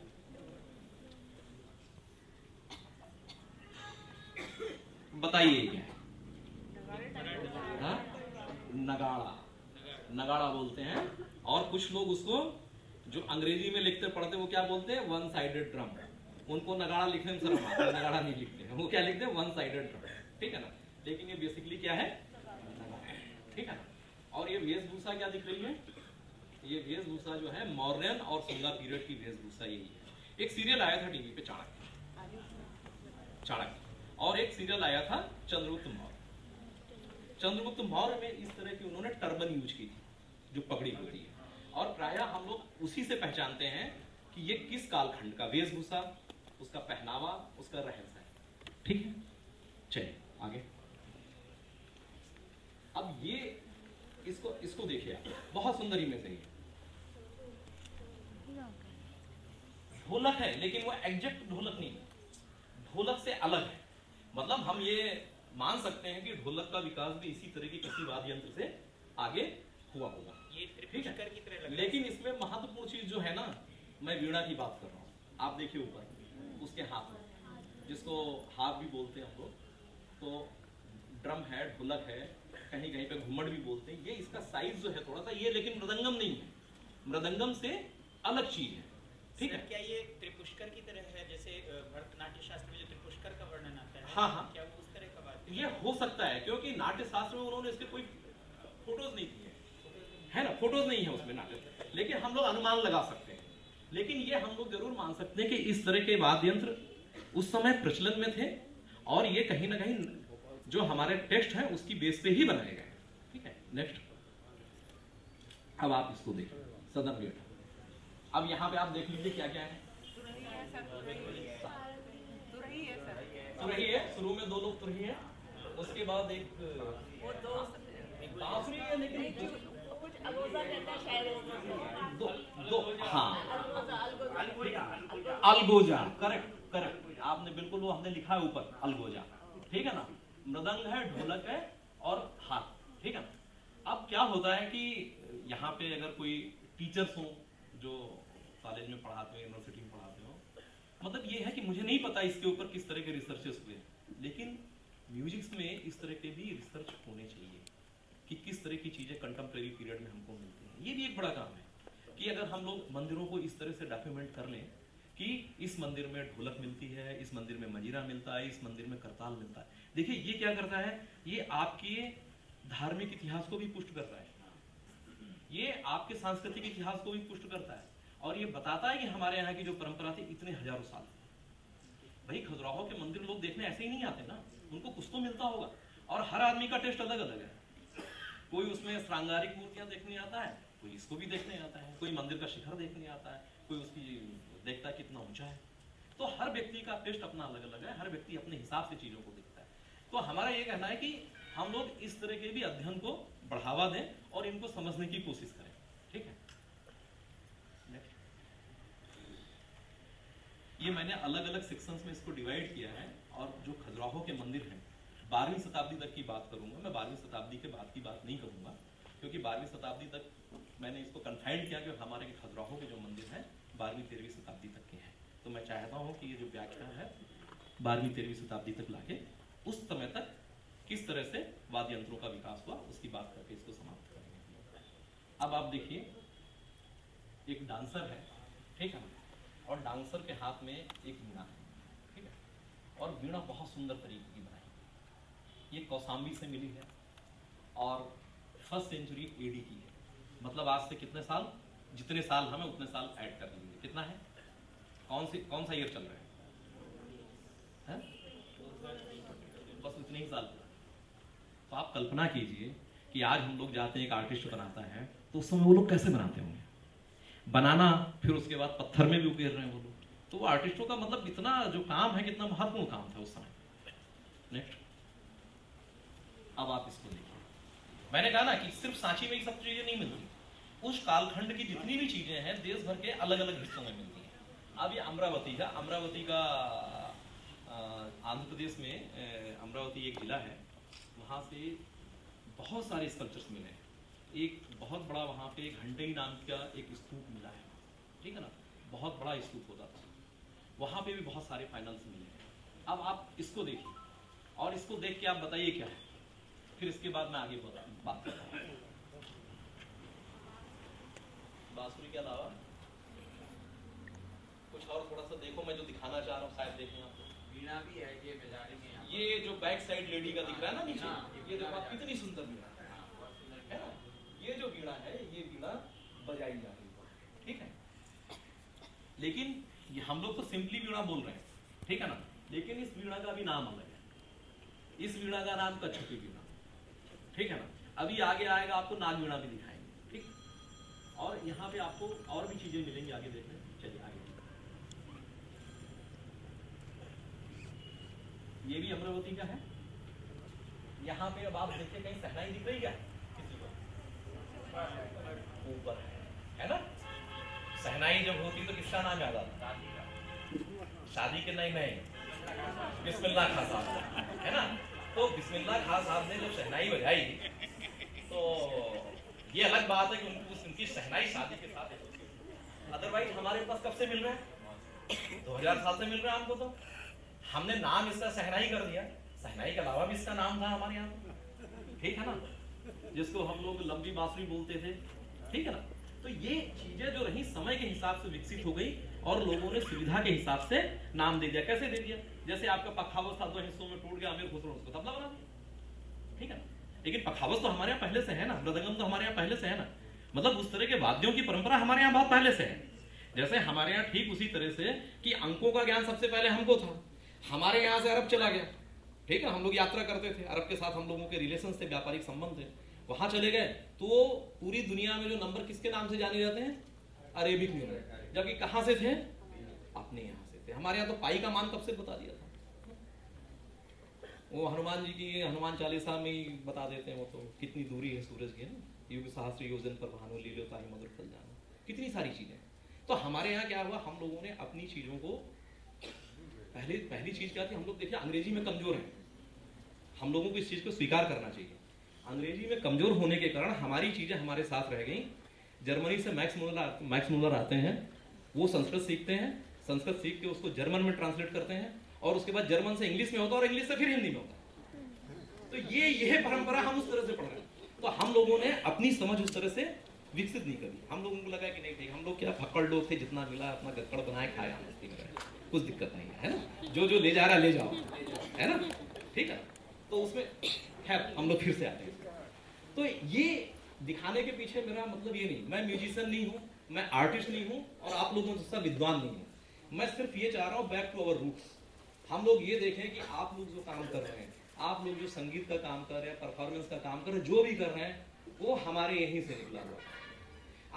बताइए क्या है। हाँ? नगाड़ा बोलते हैं, और कुछ लोग उसको जो अंग्रेजी में लिखते पढ़ते वो क्या बोलते हैं, वन साइडेड ड्रम। उनको नगाड़ा लिखने में शर्म आता है, नगाड़ा नहीं लिखते हैं, वो क्या लिखते हैं, वन साइडेड ड्रम, ठीक है ना। लेकिन ये बेसिकली क्या है, ठीक है ना। और ये वेशभूषा क्या दिख रही है, ये वेशभूषा जो है मौर्यन और सुंगा पीरियड की वेशभूषा यही है। एक सीरियल आया था टीवी पे, चाणक्य, और एक सीरियल आया था चंद्रगुप्त मौर्य। चंद्रगुप्त मौर्य में इस तरह की उन्होंने टर्बन यूज की थी, जो पगड़ी होती है, और प्रायः हम लोग उसी से पहचानते हैं कि ये किस कालखंड का, वेशभूषा, उसका पहनावा, उसका रहन सहन, ठीक है। चलिए आगे। अब ये इसको देखिए आप, बहुत सुंदर इमेज है। ढोलक है, लेकिन वो एग्जैक्ट ढोलक नहीं है, ढोलक से अलग है। मतलब हम ये मान सकते हैं कि ढोलक का विकास भी इसी तरह की किसी वाद्य यंत्र से आगे हुआ होगा, ठीक है। लेकिन इसमें महत्वपूर्ण चीज जो है ना, मैं वीणा की बात कर रहा हूँ। आप देखिए ऊपर उसके हाथ में, जिसको हाथ भी बोलते हैं हम लोग, तो ड्रम है, ढोलक है, कहीं कहीं पे घुमट भी बोलते हैं, ये इसका साइज जो है थोड़ा सा ये, लेकिन मृदंगम नहीं है, मृदंगम से अलग चीज है, ठीक है। क्या ये त्रिपुष्कर की तरह है, जैसे भरतनाट्य शास्त्र में जो त्रिपुष्कर का वर्णन आता है? हाँ हाँ, क्या वो उस तरह का बात है? ये हो सकता है, क्योंकि नाट्य शास्त्र में उन्होंने इसके कोई फोटोज नहीं दिए है ना, फोटोज नहीं है उसमें नाट्य, लेकिन हम लोग अनुमान लगा सकते हैं। लेकिन ये हम लोग जरूर मान सकते हैं कि इस तरह के वाद्य यंत्र उस समय प्रचलन में थे, और ये कहीं ना कहीं जो हमारे टेक्स्ट है उसकी बेस पे ही बनाए गए, ठीक है। नेक्स्ट, अब आप इसको देखिए, सदन बैठा, अब यहाँ पे आप देख लीजिए क्या क्या है। तुरही है, शुरू में 2 लोग तुरही है, उसके बाद एक बांसुरी है, लेकिन दो हाँ, अलगोजा, करेक्ट करेक्ट, आपने बिल्कुल, वो हमने लिखा है ऊपर अलगोजा, ठीक है ना। मृदंग है, ढोलक है और हाथ, ठीक है ना। अब क्या होता है कि यहाँ पे अगर कोई टीचर्स हो जो कॉलेज में पढ़ाते हो, यूनिवर्सिटी में पढ़ाते हो, मतलब ये है कि मुझे नहीं पता इसके ऊपर किस तरह के रिसर्चेस हुए, लेकिन म्यूजिक्स में इस तरह के भी रिसर्च होने चाहिए कि किस तरह की चीजें कंटेम्प्रेरी पीरियड में हमको मिलती हैं। ये भी एक बड़ा काम है कि अगर हम लोग मंदिरों को इस तरह से डॉक्यूमेंट कर लें कि इस मंदिर में ढोलक मिलती है, इस मंदिर में मजीरा मिलता है, इस मंदिर में करताल मिलता है। देखिए ये क्या करता है, ये आपके धार्मिक इतिहास को भी पुष्ट करता है, ये आपके सांस्कृतिक इतिहास को भी पुष्ट करता है, और ये बताता है कि हमारे यहाँ की जो परंपरा थी इतने हजारों साल। भाई खजुराहो के मंदिर लोग देखने ऐसे ही नहीं आते ना, उनको कुछ तो मिलता होगा, और हर आदमी का टेस्ट अलग अलग है। कोई उसमें श्रृंगारिक मूर्तियां देखने आता है, कोई इसको भी देखने आता है, कोई मंदिर का शिखर देखने आता है, कोई उसकी देखता है कितना ऊंचा है। तो हर व्यक्ति का टेस्ट अपना अलग अलग है, हर व्यक्ति अपने हिसाब से चीजों को देखता है। तो हमारा ये कहना है कि हम लोग इस तरह के भी अध्ययन को बढ़ावा दें और इनको समझने की कोशिश करें, ठीक है। ये मैंने अलग अलग सेक्शंस में इसको डिवाइड किया है, और जो खजुराहो के मंदिर हैं 12वीं शताब्दी तक की बात करूंगा मैं, 12वीं शताब्दी के बाद की बात नहीं करूंगा, क्योंकि 12वीं शताब्दी तक मैंने इसको कन्फाइंड किया कि हमारे खजुराहो के जो मंदिर हैं 12वीं 13वीं शताब्दी तक के हैं। तो मैं चाहता हूँ कि ये जो व्याख्या है 12वीं 13वीं शताब्दी तक लाके उस समय तक किस तरह से वाद्य यंत्रों का विकास हुआ उसकी बात करके इसको समाप्त करेंगे। अब आप देखिए, एक डांसर है, ठीक है, और डांसर के हाथ में एक वीणा है, ठीक है, और वीणा बहुत सुंदर तरीके की बनाई, ये कौसाम्बी से मिली है और 1st सेंचुरी एडी की है। मतलब आज से कितने साल, जितने साल हमें उतने साल ऐड कर लेंगे। कितना है, कौन सा ईयर चल रहा है? बस उतने ही साल। तो आप कल्पना कीजिए कि आज हम लोग जाते हैं, एक आर्टिस्ट बनाता है, तो उस समय वो लोग कैसे बनाते होंगे, बनाना, फिर उसके बाद पत्थर में भी उकेर रहे हैं वो लोग। तो वो आर्टिस्टों का मतलब इतना जो काम है, कितना महत्वपूर्ण काम था उस समय। नेक्स्ट, अब आप इसको देखिए, मैंने कहा ना कि सिर्फ सांची में ही सब चीजें नहीं मिलती, उस कालखंड की जितनी भी चीजें हैं देश भर के अलग अलग हिस्सों में मिलती हैं। अब ये अमरावती का आंध्र प्रदेश में अमरावती एक जिला है, वहाँ से बहुत सारे स्कल्पचर्स मिले हैं। एक बहुत बड़ा वहाँ पे घंटई नाम का एक स्तूप मिला है, ठीक है ना, बहुत बड़ा स्तूप होता था, वहाँ पे भी बहुत सारे फाइनल्स मिले हैं। अब आप इसको देखिए, और इसको देख के आप बताइए क्या है, फिर इसके बाद मैं आगे बात करता हूँ। बांसुरी के अलावा कुछ और थोड़ा सा देखो, मैं जो दिखाना चाह रहा हूँ शायद देखें आप। वीणा भी है, ये बजा रही है। ये जो बैक साइड लेडी का दिख रहा है ना नीचे, ये देखो आप, कितनी सुंदर वीणा है ना। ये जो वीणा है, ये वीणा बजाई जा रही है, ठीक है। लेकिन ये हम लोग तो सिंपली वीणा बोल रहे हैं, ठीक है ना, लेकिन इस वीणा का भी नाम अलग है। इस वीणा का नाम कच्छपी वीणा, ठीक है ना। अभी आगे आएगा, आपको नाग वीणा भी दिखाएंगे, ठीक। और यहाँ पे आपको और भी चीजें मिलेंगी आगे देखने। चलिए आगे, ये भी अमरावती का है। यहाँ पे अब आप देखिए, कहीं सहनाई दिख रही क्या किसी को? ऊपर है ना। सहनाई जब होती तो किसका नाम याद आता? शादी के नहीं, बिस्मिल्लाह खां साहब, है ना। तो बिस्मिल्लाह खां साहब ने जब शहनाई बजाई, तो ये अलग बात है कि उनकी शहनाई शादी के साथ है। अदरवाइज हमारे पास कब से मिल रहा है? 2000 साल से मिल रहा है हमको। तो हमने नाम इसका शहनाई कर दिया। शहनाई के अलावा भी इसका नाम था हमारे यहाँ, ठीक है ना, जिसको हम लोग लंबी बांसुरी बोलते थे, ठीक है ना। तो ये चीजें जो रही समय के हिसाब से विकसित हो गई और लोगों ने सुविधा के हिसाब से नाम दे दिया। कैसे दे दिया? जैसे आपका पखावज था, 2 हिस्सों में टूट गया, अमीर खुसरो उसको तबला बना दिया, ठीक है ना। लेकिन पखावज तो हमारे यहाँ पहले से है ना, मृदंगम तो हमारे यहाँ पहले से है ना, मतलब उस तरह के वाद्यों की परंपरा हमारे यहाँ बहुत पहले से है। जैसे हमारे यहाँ ठीक उसी तरह से कि अंकों का ज्ञान सबसे पहले हमको था, हमारे यहाँ से अरब चला गया, ठीक है, हम लोग यात्रा करते थे, अरब के साथ हम लोगों के रिलेशन थे, व्यापारिक संबंध थे, वहां चले गए तो पूरी दुनिया में जो नंबर किसके नाम से जाने जाते हैं? अरेबिक न्यूमर, जबकि कहां से थे? अपने यहाँ से थे। हमारे यहाँ तो पाई का मान तब से बता दिया था, वो हनुमान जी की हनुमान चालीसा में ही बता देते हैं, वो तो कितनी दूरी है सूरज की, है ना, युग सहस्त्र योजन पर भानु लील्योता ही मधुर फल जाना, कितनी सारी चीजें। तो हमारे यहाँ क्या हुआ, हम लोगों ने अपनी चीजों को पहली चीज क्या थी, हम लोग देखिए अंग्रेजी में कमजोर हैं, हम लोगों को इस चीज को स्वीकार करना चाहिए। अंग्रेजी में कमजोर होने के कारण हमारी चीजें हमारे साथ रह गई। जर्मनी से मैक्स मुलर आते हैं, वो संस्कृत सीखते हैं, संस्कृत सीख के उसको जर्मन में ट्रांसलेट करते हैं, और उसके बाद जर्मन से इंग्लिश में होता है और इंग्लिश से फिर हिंदी में होता है। तो ये परंपरा हम उस तरह से पढ़ रहे हैं। तो हम लोगों ने अपनी समझ उस तरह से विकसित नहीं करी। हम लोगों को लगा कि नहीं ठीक, हम लोग क्या फक्कड़ लोग थे, जितना मिला अपना गक्कड़ बनाए खाया, कुछ दिक्कत नहीं है ना, जो ले जा रहा ले जाओ, है ना, ठीक है। तो उसमें खैर हम लोग फिर से आते हैं। तो ये दिखाने के पीछे मेरा मतलब ये नहीं, मैं म्यूजिशियन नहीं हूँ, मैं आर्टिस्ट नहीं हूँ, और आप लोगों जैसा विद्वान नहीं हूँ। मैं सिर्फ ये चाह रहा हूँ बैक टू अवर रूट्स। हम लोग ये देखें कि आप लोग जो काम कर रहे हैं, आप लोग जो संगीत का काम कर रहे हैं, परफॉर्मेंस का काम कर रहे हैं, जो भी कर रहे हैं, वो हमारे यहीं से निकला हुआ।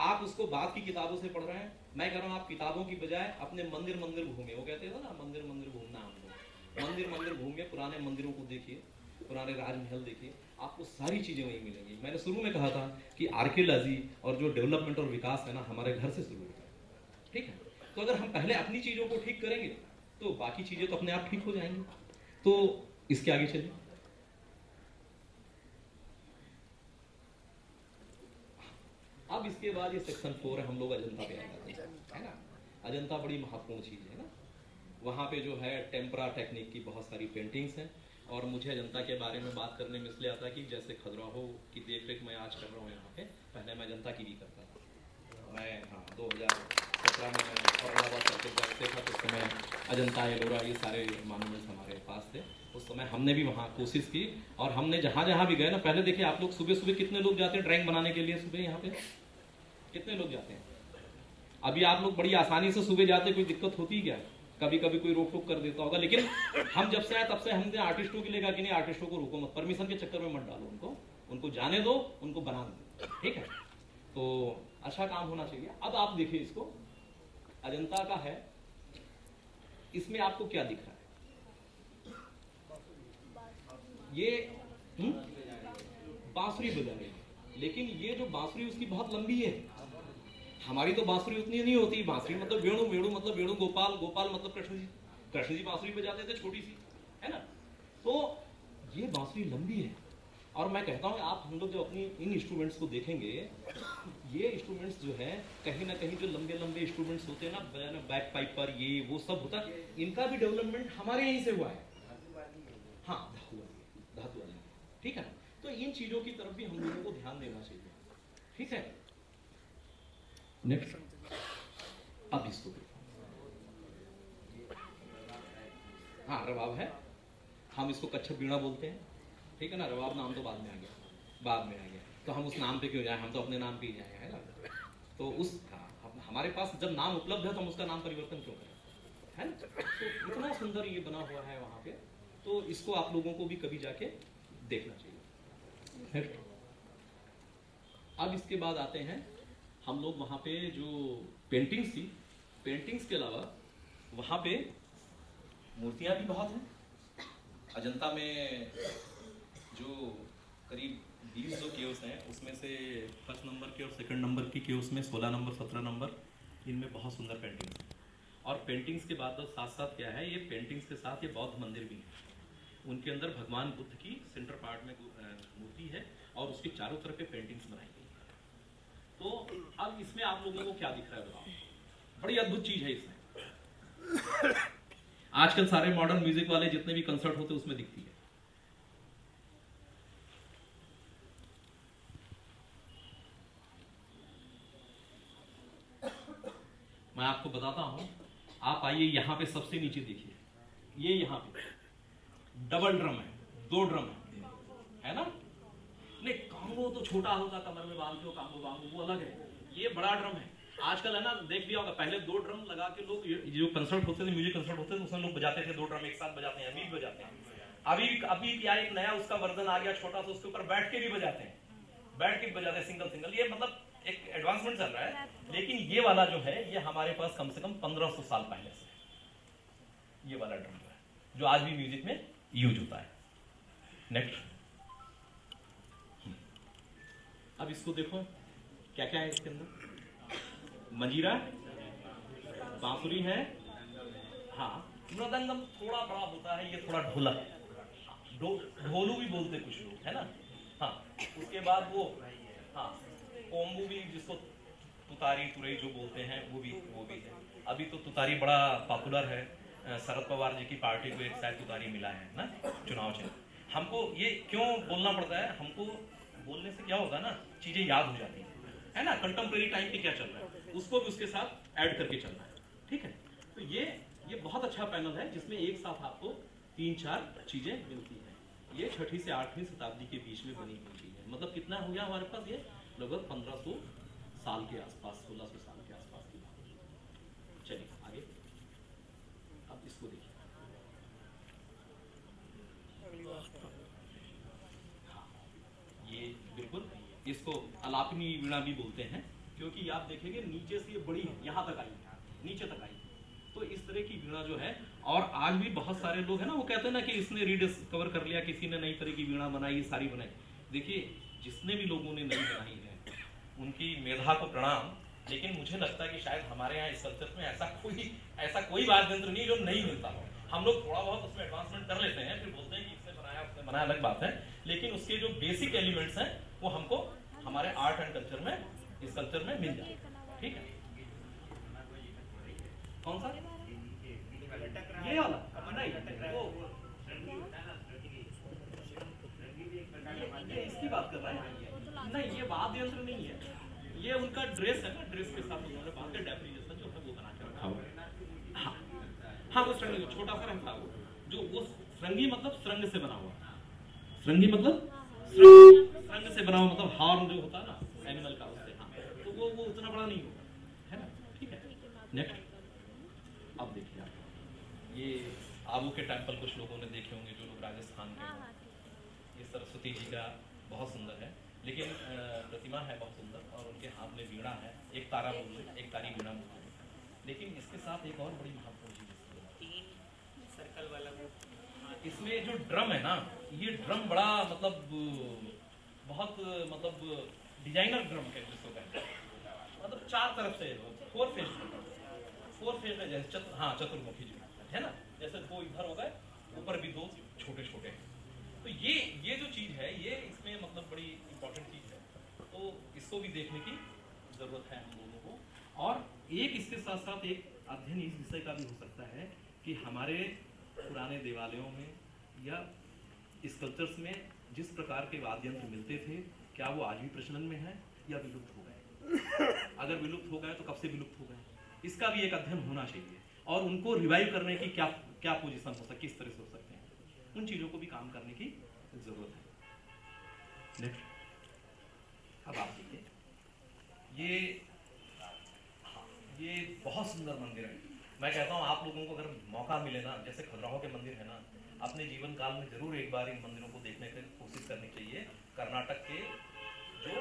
आप उसको बात की किताबों से पढ़ रहे हैं, मैं कह रहा हूँ आप किताबों की बजाय अपने मंदिर घूमिए। वो कहते हैं ना मंदिर घूमना, हम लोग मंदिर घूमिए, पुराने मंदिरों को देखिए, पुराने राजमहल देखिए, आपको सारी चीजें वहीं मिलेंगी। मैंने शुरू में कहा था कि आर्कियोलॉजी और जो डेवलपमेंट और विकास है ना, हमारे घर से शुरू होता है, ठीक है। तो अगर हम पहले अपनी चीजों को ठीक करेंगे तो बाकी चीजें तो अपने आप ठीक हो जाएंगी। तो इसके आगे चलिए। अब इसके बाद ये सेक्शन 4 है, हम लोग अजंता पे आ जाते हैं, है ना। अजंता बड़ी महत्वपूर्ण चीज है ना, वहाँ पे जो है टेम्परा टेक्निक की बहुत सारी पेंटिंग्स हैं। और मुझे अजंता के बारे में बात करने में इसलिए आता है कि जैसे खजुराहो की देखरेख मैं आज कर रहा हूँ यहाँ पे, पहले मैं अजंता की भी करता था। मैं 2017 में मैं औरंगाबाद सर्किट करते था, तो उस समय अजंता एलोरा ये सारे मॉन्यूमेंट्स हमारे पास थे। उस समय हमने भी वहाँ कोशिश की, और हमने जहाँ जहाँ भी गए ना, पहले देखिए आप लोग सुबह सुबह कितने लोग जाते हैं ड्राइंग बनाने के लिए, सुबह यहाँ पे कितने लोग जाते हैं? अभी आप लोग बड़ी आसानी से सुबह जाते, कोई दिक्कत होती क्या? कभी कभी कोई रोक टोक कर देता होगा, लेकिन हम जब से आए तब से हमने आर्टिस्टों के लिए कहा कि नहीं, आर्टिस्टों को रोको मत, परमिशन के चक्कर में मत डालो, उनको जाने दो, उनको बना दो, ठीक है। तो अच्छा काम होना चाहिए। अब आप देखिए, इसको अजंता का है, इसमें आपको क्या दिख रहा है? ये बांसुरी बजा रही है, लेकिन ये जो बांसुरी उसकी बहुत लंबी है। हमारी तो बांसुरी उतनी नहीं होती, बांसुरी मतलब वेणु, वेणु मतलब वेणु गोपाल, गोपाल मतलब कृष्ण जी बांसुरी बजाते थे छोटी सी, है ना। तो ये बांसुरी लंबी है, और मैं कहता हूँ आप हम लोग जो अपनी इन इंस्ट्रूमेंट्स को देखेंगे, ये इंस्ट्रूमेंट्स जो है कहीं ना कहीं जो लंबे लंबे इंस्ट्रूमेंट्स होते हैं ना, बैक पाइपर ये वो सब होता है, इनका भी डेवलपमेंट हमारे यहीं से हुआ है। हाँ, धातु वाली, ठीक है। तो इन चीजों की तरफ भी हम लोगों को ध्यान देना चाहिए, ठीक है। नेक्स्ट, अब इसको हाँ, रबाब है, हम इसको कच्छप वीणा बोलते हैं, ठीक है ना। रबाब नाम तो बाद में आ गया, तो हम उस नाम पे क्यों जाए, हम तो अपने नाम पे ही जाए, है ना। तो हमारे पास जब नाम उपलब्ध है तो हम उसका नाम परिवर्तन क्यों करें, है ना। तो इतना सुंदर ये बना हुआ है वहाँ पे, तो इसको आप लोगों को भी कभी जाके देखना चाहिए। अब इसके बाद आते हैं हम लोग वहाँ पे जो पेंटिंग्स थी, पेंटिंग्स के अलावा वहाँ पे मूर्तियाँ भी बहुत हैं। अजंता में जो करीब 20 जो केव्स हैं, उसमें से फर्स्ट नंबर के और सेकंड नंबर की केव्स में 16 नंबर 17 नंबर, इनमें बहुत सुंदर पेंटिंग्स हैं। और पेंटिंग्स के बाद साथ साथ क्या है, ये पेंटिंग्स के साथ ये बौद्ध मंदिर भी है। उनके अंदर भगवान बुद्ध की सेंटर पार्ट में मूर्ति है, और उसके चारों तरफ पे पेंटिंग्स बनाई गई है। तो अब इसमें आप लोगों को क्या दिख रहा है? बड़ी अद्भुत चीज है इसमें। आजकल सारे मॉडर्न म्यूजिक वाले जितने भी कंसर्ट होते हैं उसमें दिखती है, मैं आपको बताता हूँ। आप आइए यहाँ पे सबसे नीचे देखिए, ये यहाँ पे डबल ड्रम है, 2 ड्रम है ना। नहीं कांगो तो छोटा होता, कमर में बांधते हो कांगो वांगो, वो अलग है। ये बड़ा ड्रम है। आजकल है ना, देख लिया होगा, पहले 2 ड्रम लगा के लोग, जो कंसर्ट होते थे, म्यूजिक कंसर्ट होते थे, उसमें लोग बजाते थे, 2 ड्रम एक साथ बजाते हैं, अभी भी बजाते हैं। अभी क्या एक नया उसका वर्जन आ गया छोटा सा, उसके ऊपर बैठ के भी बजाते हैं, बैठ के बजाते हैं सिंगल सिंगल। ये मतलब एक एडवांसमेंट चल रहा है। लेकिन ये वाला जो है, ये हमारे पास कम से कम 1500 साल पहले से है, ये वाला ड्रम जो है, जो आज भी म्यूजिक में यूज होता है। नेक्स्ट, अब इसको देखो क्या क्या है इसके अंदर। मंजीरा, बांसुरी है, हाँ, मृदंगम थोड़ा बड़ा होता है, ये थोड़ा ढोलक, ढोलू भी बोलते कुछ लोग, है ना। हाँ, उसके बाद वो, हाँ, कोम्बू भी, जिसको तुतारी तुरई जो बोलते हैं, वो भी है। अभी तो तुतारी बड़ा पॉपुलर है, शरद पवार जी की पार्टी को एक शायद तुतारी मिला है ना चुनाव चिन्ह। हमको ये क्यों बोलना पड़ता है, हमको बोलने से क्या होगा ना, चीजें याद हो जाती है ना। कंटेम्प्रेरी टाइम पे क्या चल रहा है उसको भी उसके साथ ऐड करके चलना है, ठीक है। तो ये बहुत अच्छा पैनल है, जिसमें एक साथ आपको 3-4 चीजें मिलती हैं। ये 6वीं से 8वीं शताब्दी के बीच में बनी हुई चीज है। मतलब कितना हो गया हमारे पास, ये लगभग 1500 साल के आसपास, 1600 साल के आसपास की बात है। चलिए आगे, अब इसको देखिए। हाँ, ये बिल्कुल, इसको अलापनी वीणा भी बोलते हैं, क्योंकि आप देखेंगे नीचे से ये बड़ी है, यहाँ तक आई, नीचे तक आई। तो इस तरह की वीणा जो है, और आज भी बहुत सारे लोग हैं ना, वो कहते हैं ना कि इसने रीडिस्कवर कर लिया, किसी ने नई तरह की वीणा बनाई, सारी बनाई। देखिए, जिसने भी लोगों ने नई बनाई है उनकी मेधा को प्रणाम, लेकिन मुझे लगता है कि शायद हमारे यहाँ इस कल्चर में ऐसा कोई वाद्य यंत्र नहीं जो नहीं मिलता हो। हम लोग थोड़ा बहुत उसमें एडवांसमेंट कर लेते हैं, फिर बोलते हैं कि इसने बनाया उसने बनाया, अलग बात है। लेकिन उसके जो बेसिक एलिमेंट्स हैं वो हमको हमारे आर्ट एंड कल्चर में, इस कल्चर में मिल जाए, ठीक है। कौन सा? ये वाला नहीं, ये इसकी बात कर रहा है। नहीं, ये वाद्य यंत्र नहीं है, ये उनका ड्रेस है ना, ड्रेस के साथ उन्होंने बात के डेकोरेशन जो है वो बना के रखा हुआ है। हाँ हाँ, वो श्रृंगी छोटा सा रहता है, वो जो वो श्रृंगी मतलब श्रृंग से बना हुआ, श्रृंगी मतलब श्रृंग से बना हुआ, मतलब हॉर्न जो होता है ना एनिमल का, उससे। हाँ, तो वो उतना बड़ा नहीं होगा, है ना, ठीक है। नेक्स्ट, अब देखिए आप, ये आबू के टेम्पल कुछ लोगों ने देखे होंगे, जो लोग राजस्थान के हैं। ये सरस्वती जी का बहुत सुंदर है, लेकिन प्रतिमा है बहुत सुंदर, और उनके हाथ में वीणा है, एक तारा बोलते हैं, एक तारी वीणा बोलते हैं। लेकिन इसके साथ एक और बड़ी महत्वपूर्ण चीज, 3 सर्कल वाला वो, इसमें जो ड्रम है ना, ये ड्रम बड़ा मतलब बहुत मतलब डिजाइनर ड्रम है, जिसको कहते हैं। मतलब 4 तरफ से 4 फेज में, जैसे चतुर्मुखी जो है ना, जैसे 2 इधर हो गए, ऊपर भी 2 छोटे छोटे। तो ये जो चीज है, ये इसमें मतलब बड़ी इंपॉर्टेंट चीज है, तो इसको भी देखने की जरूरत है हम लोगों को। और एक इसके साथ साथ एक अध्ययन इस विषय का भी हो सकता है कि हमारे पुराने देवालयों में या स्कल्पचर्स में जिस प्रकार के वाद्य यंत्र मिलते थे, क्या वो आज भी प्रचलन में है या विलुप्त हो गए? अगर विलुप्त हो गए तो कब से विलुप्त हो गए? इसका भी एक अध्ययन होना चाहिए, और उनको रिवाइव करने की क्या पोजीशन हो सकती, किस तरह से हो सकते हैं, उन चीजों को भी काम करने की जरूरत है। नेक्स्ट, अब आप देखिए, ये बहुत सुंदर मंदिर है। मैं कहता हूँ आप लोगों को अगर मौका मिले ना, जैसे खजुराहो के मंदिर है ना, अपने जीवन काल में जरूर एक बार इन मंदिरों को देखने की कोशिश करनी चाहिए। कर्नाटक के जो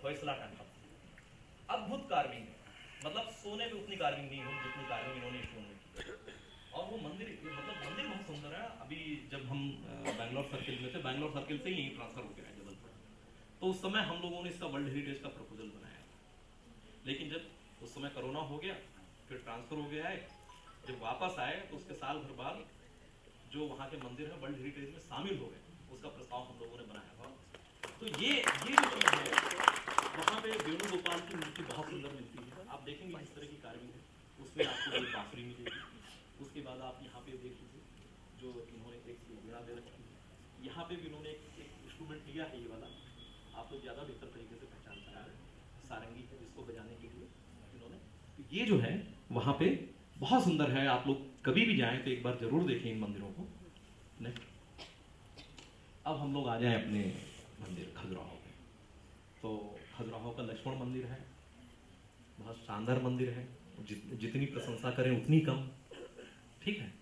होयसला टेम्पल, अद्भुत कार्विंग है, मतलब सोने पे उतनी कार्विंग नहीं हो जितनी कार्विंग इन्होंने स्टोन में की। और वो मंदिर बहुत सुंदर है। अभी जब हम बैंगलोर सर्किल में थे, बैंगलोर सर्किल से ही ट्रांसफर हो गया है जबलपुर, तो उस समय हम लोगों ने इसका वर्ल्ड हेरिटेज का प्रपोजल बनाया, लेकिन जब उस समय कोरोना हो गया, फिर ट्रांसफर हो गया है। जब वापस आए तो उसके साल भर बाद जो वहाँ के मंदिर है वर्ल्ड हेरिटेज में शामिल हो गए, उसका प्रस्ताव हम लोगों ने बनाया था। तो ये जो चीज़ है, वहाँ पे वेणुगोपाल की मूर्ति बहुत सुंदर मिलती है। आप देखेंगे इस तरह की कार्विंग है, उसमें आपको एक बांसुरी मिलेगी। उसके बाद आप यहाँ पे देख लीजिए, जो इन्होंने एक वीणा दे रखी है, यहाँ पे भी इन्होंने एक इंस्ट्रूमेंट लिया है, ये वाला आप लोग ज़्यादा बेहतर तरीके से पहचान पाए, सारंगी है, जिसको बजाने के लिए इन्होंने। तो ये जो है वहाँ पे बहुत सुंदर है, आप लोग कभी भी जाएं तो एक बार जरूर देखें इन मंदिरों को। नेक्स्ट, अब हम लोग आ जाएं अपने मंदिर खजुराहो में। तो खजुराहो का लक्ष्मण मंदिर है, बहुत शानदार मंदिर है, जितनी प्रशंसा करें उतनी कम, ठीक है।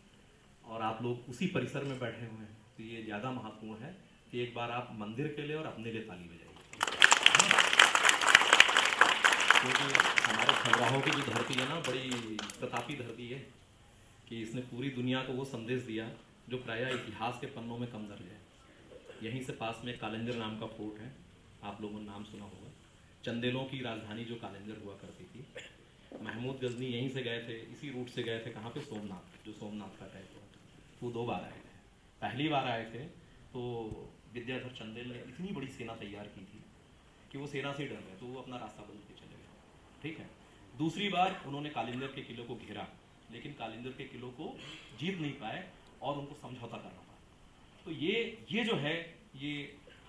और आप लोग उसी परिसर में बैठे हुए हैं, तो ये ज़्यादा महत्वपूर्ण है कि एक बार आप मंदिर के लिए और अपने लिए ताली बजाइए, क्योंकि हमारे खजुराहो की जो धरती है ना, बड़ी प्रतापी धरती है कि इसने पूरी दुनिया को वो संदेश दिया जो प्रायः इतिहास के पन्नों में कम दर्ज है। यहीं से पास में कालिंजर नाम का फोर्ट है, आप लोगों ने नाम सुना होगा। चंदेलों की राजधानी जो कालिंजर हुआ करती थी, महमूद गजनी यहीं से गए थे, इसी रूट से गए थे, कहाँ पे, सोमनाथ, जो सोमनाथ का टाइप हुआ। वो 2 बार आए थे। पहली बार आए थे तो विद्याधर चंदेल ने इतनी बड़ी सेना तैयार की थी कि वो सेना से डर गए, तो वो अपना रास्ता बदल के चले गए, ठीक है। दूसरी बार उन्होंने कालिंजर के किले को घेरा, लेकिन कालिंजर के किलों को जीत नहीं पाए और उनको समझौता करना पड़ा। तो ये जो है, ये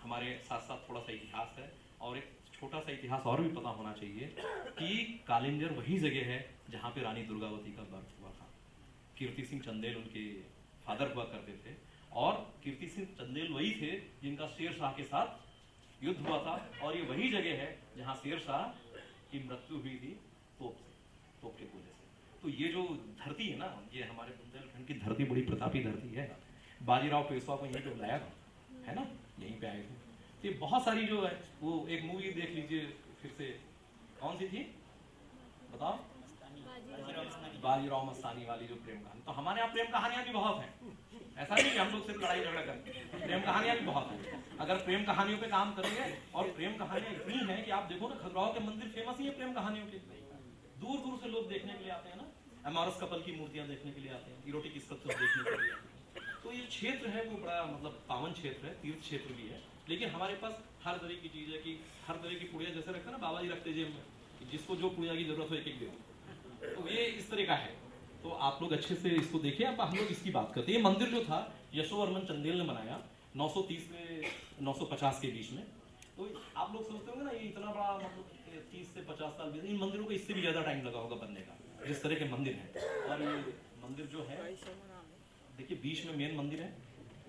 हमारे साथ साथ थोड़ा सा इतिहास है, और एक छोटा सा इतिहास और भी पता होना चाहिए कि कालिंजर वही जगह है जहाँ पे रानी दुर्गावती का बर्थ हुआ था। कीर्ति सिंह चंदेल उनके फादर हुआ करते थे, और कीर्ति सिंह चंदेल वही थे जिनका शेर शाह के साथ युद्ध हुआ था, और ये वही जगह है जहाँ शेर शाह की मृत्यु हुई थी तोप के गोले से। तो ये जो धरती है ना, ये हमारे बुंदेलखंड की धरती बड़ी प्रतापी धरती है। बाजीराव पेशवा को यहीं पे बुलाया था, है ना, यहीं पे आए थे। तो ये बहुत सारी जो है, वो एक मूवी देख लीजिए फिर से, कौन सी थी बताओ, बाजीराव मस्तानी वाली जो प्रेम कहानी। तो हमारे यहाँ प्रेम कहानियां भी बहुत हैं, ऐसा नहीं कि हम लोग सिर्फ लड़ाई झगड़ा करते हैं, प्रेम कहानियां भी बहुत हैं। अगर प्रेम कहानियों पे काम करेंगे, और प्रेम कहानियां इतनी हैं कि आप देखो ना, खजुराहो के मंदिर फेमस ही है प्रेम कहानियों के। दूर दूर से लोग देखने के लिए आते हैं ना, अमरस कपल की मूर्तियां देखने के लिए आते हैं, इरोटिक स्कल्पचर देखने के लिए आते हैं। तो ये क्षेत्र है वो बड़ा मतलब पावन क्षेत्र है, तीर्थ क्षेत्र भी है, लेकिन हमारे पास हर तरह की चीज है कि हर तरह की पुड़िया, जैसे रखते हैं ना बाबा जी रखते जेब में, जिसको जो पुड़िया की जरूरत हो एक एक दे दो। तो ये इस तरह का है। तो आप लोग अच्छे से इसको देखिए। अब हम लोग इसकी बात करते हैं। ये मंदिर जो था यशोवर्मन चंदेल ने बनाया 930 से 950 के बीच में। तो आप लोग सोचते होंगे ना, ये इतना बड़ा मतलब 30 से 50 साल बीत, इन मंदिरों को इससे भी ज्यादा टाइम लगा होगा बनने का, जिस तरह के मंदिर हैं। और ये मंदिर जो है, देखिए बीच में मेन मंदिर है,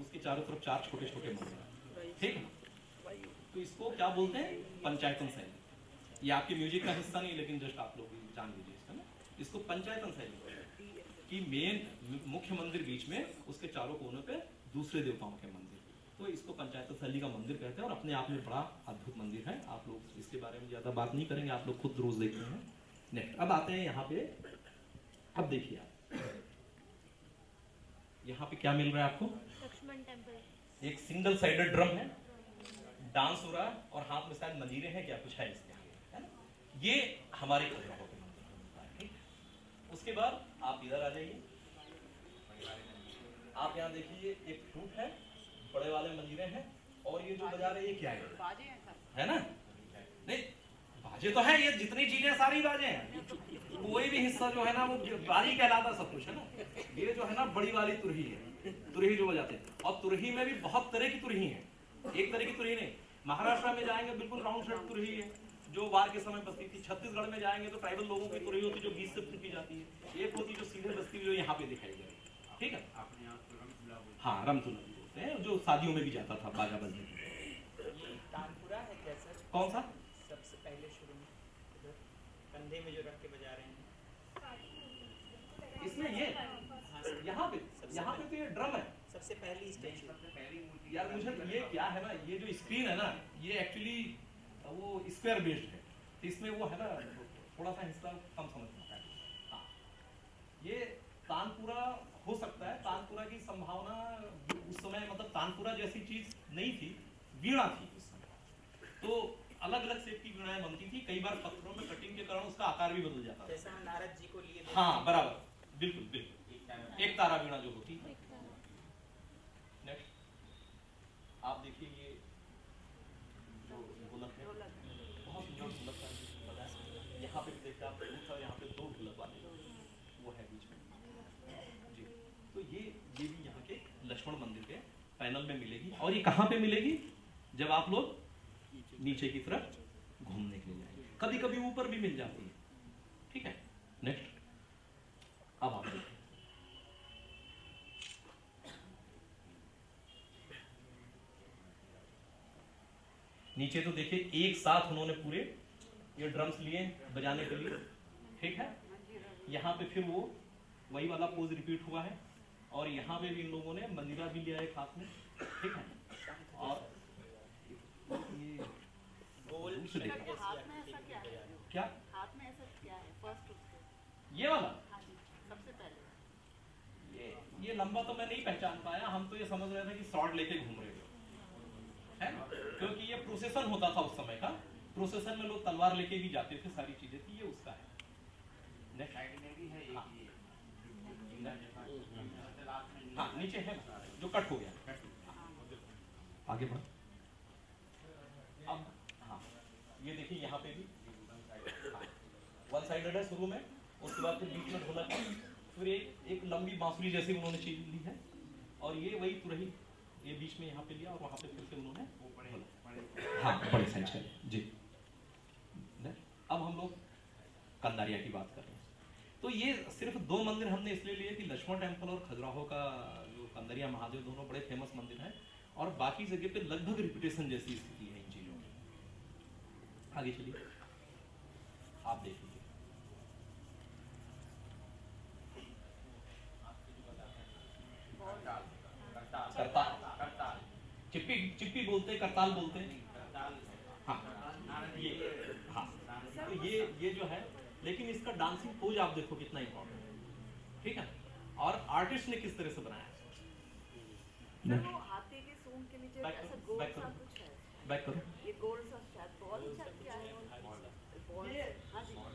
उसके चारों तरफ 4 छोटे छोटे मंदिर हैं, ठीक है। तो इसको क्या बोलते हैं, पंचायतन शैली। ये आपके म्यूजिक का हिस्सा नहीं, लेकिन जस्ट आप लोग जान लीजिए इसका ना, इसको पंचायतन शैली कि मेन मुख्य मंदिर बीच में, उसके चारों कोनों पे दूसरे देवताओं के मंदिर, तो इसको पंचायतन शैली का मंदिर कहते हैं। और अपने आप में बड़ा अद्भुत मंदिर है। आप लोग इसके बारे में ज्यादा बात नहीं करेंगे, आप लोग खुद रोज देखते हैं। नेक्स्ट, अब आते हैं यहाँ पे। अब देखिए आप यहाँ पे क्या मिल रहा है आपको, लक्ष्मण टेम्पल, एक सिंगल साइडेड ड्रम है, डांस हो रहा है, और हाथ में शायद मंजीरे हैं, क्या कुछ है इसके, है ना। ये हमारे खजुराहो के मंदिर, ठीक। उसके बाद आप इधर आ जाइए। आप यहाँ देखिए, एक फ्लूट है, बड़े वाले मंजीरे हैं, और ये जो बजा रहे हैं ये क्या है ना, नहीं बाजे तो है, ये जितनी चीजें सारी बाजे हैं, कोई भी हिस्सा जो है ना वो बाजी कहलाता सब कुछ, है ना। ये जो है ना बड़ी वाली तुरही है, तुरही जो बजाते हैं। और तुरही में भी बहुत तरह की तुरही है, एक तरह की तुरही नहीं। महाराष्ट्र में जाएंगे बिल्कुल राउंड शेप तुरही है, जो वार के समय बजती थी। छत्तीसगढ़ में जाएंगे तो ट्राइबल लोगों की तुरही होती है, जो बीच से फूकी जाती है। एक होती जो सीधे बजती है, जो यहाँ पे दिखाई गई, ठीक है। हाँ, रमतुला बोलते हैं, जो शादियों में भी जाता था बाजा बजने के लिए। तानपुरा है क्या सर? कौन सा? सबसे पहले शुरू में कंधे में जो रख के बजा रहे हैं इसमें ये यहाँ पे तो ये ड्रम है सबसे पहली स्टेज। यार। मुझे ये क्या है ना, ये जो स्क्रीन है ना, ये एक्चुअली वो स्क्वायर बेस्ड है, तो इसमें वो है ना थोड़ा सा हिस्सा कम समझ में आता है। हाँ, ये तानपुरा हो सकता है। तानपुरा की संभावना उस समय, मतलब तानपुरा जैसी चीज नहीं थी, वीणा थी उस समय। तो अलग अलग शेप की वीणाएं बनती थी, कई बार पत्थरों में कटिंग के कारण उसका आकार भी बदल जाता था। जैसे हम नारद जी को लिए, हाँ बराबर, बिल्कुल बिल्कुल, एक तारा वीणा जो होती है। नेक्स्ट, आप देखिए ये जो ढोलक है, बहुत सुंदर ढोलक का। यहाँ पे भी देखते आप, यहाँ पे 2 ढोलक वाले वो है बीच में जी। तो ये भी यहाँ के लक्ष्मण मंदिर के पैनल में मिलेगी। और ये कहाँ पे मिलेगी, जब आप लोग नीचे की तरफ घूमने के लिए जाएंगे। कभी कभी ऊपर भी मिल जाती है, ठीक है। नेक्स्ट, नीचे तो देखिए एक साथ उन्होंने पूरे ये ड्रम्स लिए बजाने के लिए, ठीक है। यहाँ पे फिर वो वही वाला पोज रिपीट हुआ है, और यहाँ पे भी इन लोगों ने मंदिरा भी लिया एक हाथ में, ठीक है। और ये गोल हाथ में ऐसा क्या है? क्या हाथ में ऐसा क्या है? फर्स्ट ये वाला, हाँ जी, सबसे पहले ये लंबा तो मैं नहीं पहचान पाया, हम तो ये समझ रहे थे कि शॉर्ट लेके घूम रहे हो, है, क्योंकि ये प्रोसेसन होता था उस समय का। प्रोसेसन में लोग तलवार लेके भी जाते थे, सारी चीजें थी। ये उसका है। हाँ, नीचे है जो कट हो गया। आगे बढ़। अब हाँ, ये देखिए यहाँ पे भी वन साइडेड है शुरू में, उसके बाद फिर बीच में ढोलक है, फिर एक लंबी बांसुरी जैसी उन्होंने चीज ली है, और ये वही तुरही ये बीच में यहाँ पे लिया, और वहाँ पे फिर से उन्होंने हाँ बड़े साइज का जी। अब हम लोग कंदारिया की बात कर रहे हैं। तो ये सिर्फ 2 मंदिर हमने इसलिए लिए कि लक्ष्मण टेम्पल और खजुराहो का जो कंदारिया महादेव दोनों बड़े फेमस मंदिर हैं, और बाकी जगह पे लगभग रिपीटेशन जैसी स्थिति है इन चीजों की। आगे चलिए, आप देख लीजिए। करताल, चिप्पी बोलते हैं, करताल बोलते हैं। हाँ, तो ये जो है, लेकिन इसका डांसिंग पोज आप देखो कितना इंपॉर्टेंट है, ठीक है। और आर्टिस्ट ने किस तरह से बनाया है। वो हाथी के सूंड के नीचे ऐसा गोल सा कुछ है। बैक करो। ये गोल सा शायद बॉल सा क्या है?